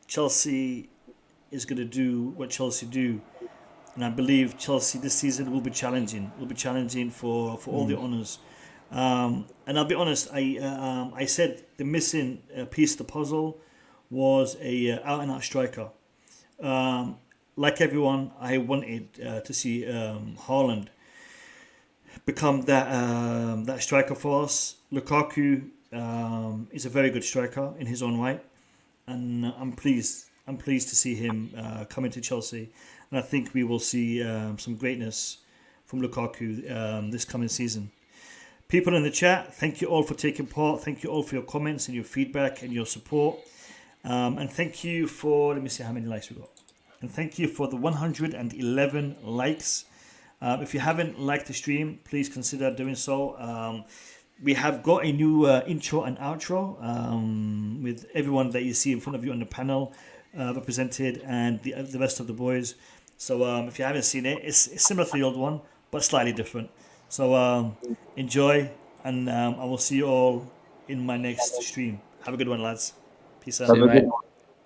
Chelsea is gonna do what Chelsea do, and I believe Chelsea this season will be challenging. Will be challenging for all the honours. And I'll be honest. I said the missing piece of the puzzle was a out and out striker. Like everyone, I wanted to see Haaland become that striker for us. Lukaku is a very good striker in his own right, and I'm pleased to see him come into Chelsea, and I think we will see some greatness from Lukaku this coming season. People in the chat, thank you all for taking part. Thank you all for your comments and your feedback and your support, and thank you for, let me see how many likes we got. And thank you for the 111 likes. If you haven't liked the stream, please consider doing so. We have got a new intro and outro with everyone that you see in front of you on the panel represented, and the rest of the boys. So if you haven't seen it, it's similar to the old one, but slightly different. So enjoy, and I will see you all in my next stream. Have a good one, lads. Peace out. See you, mate.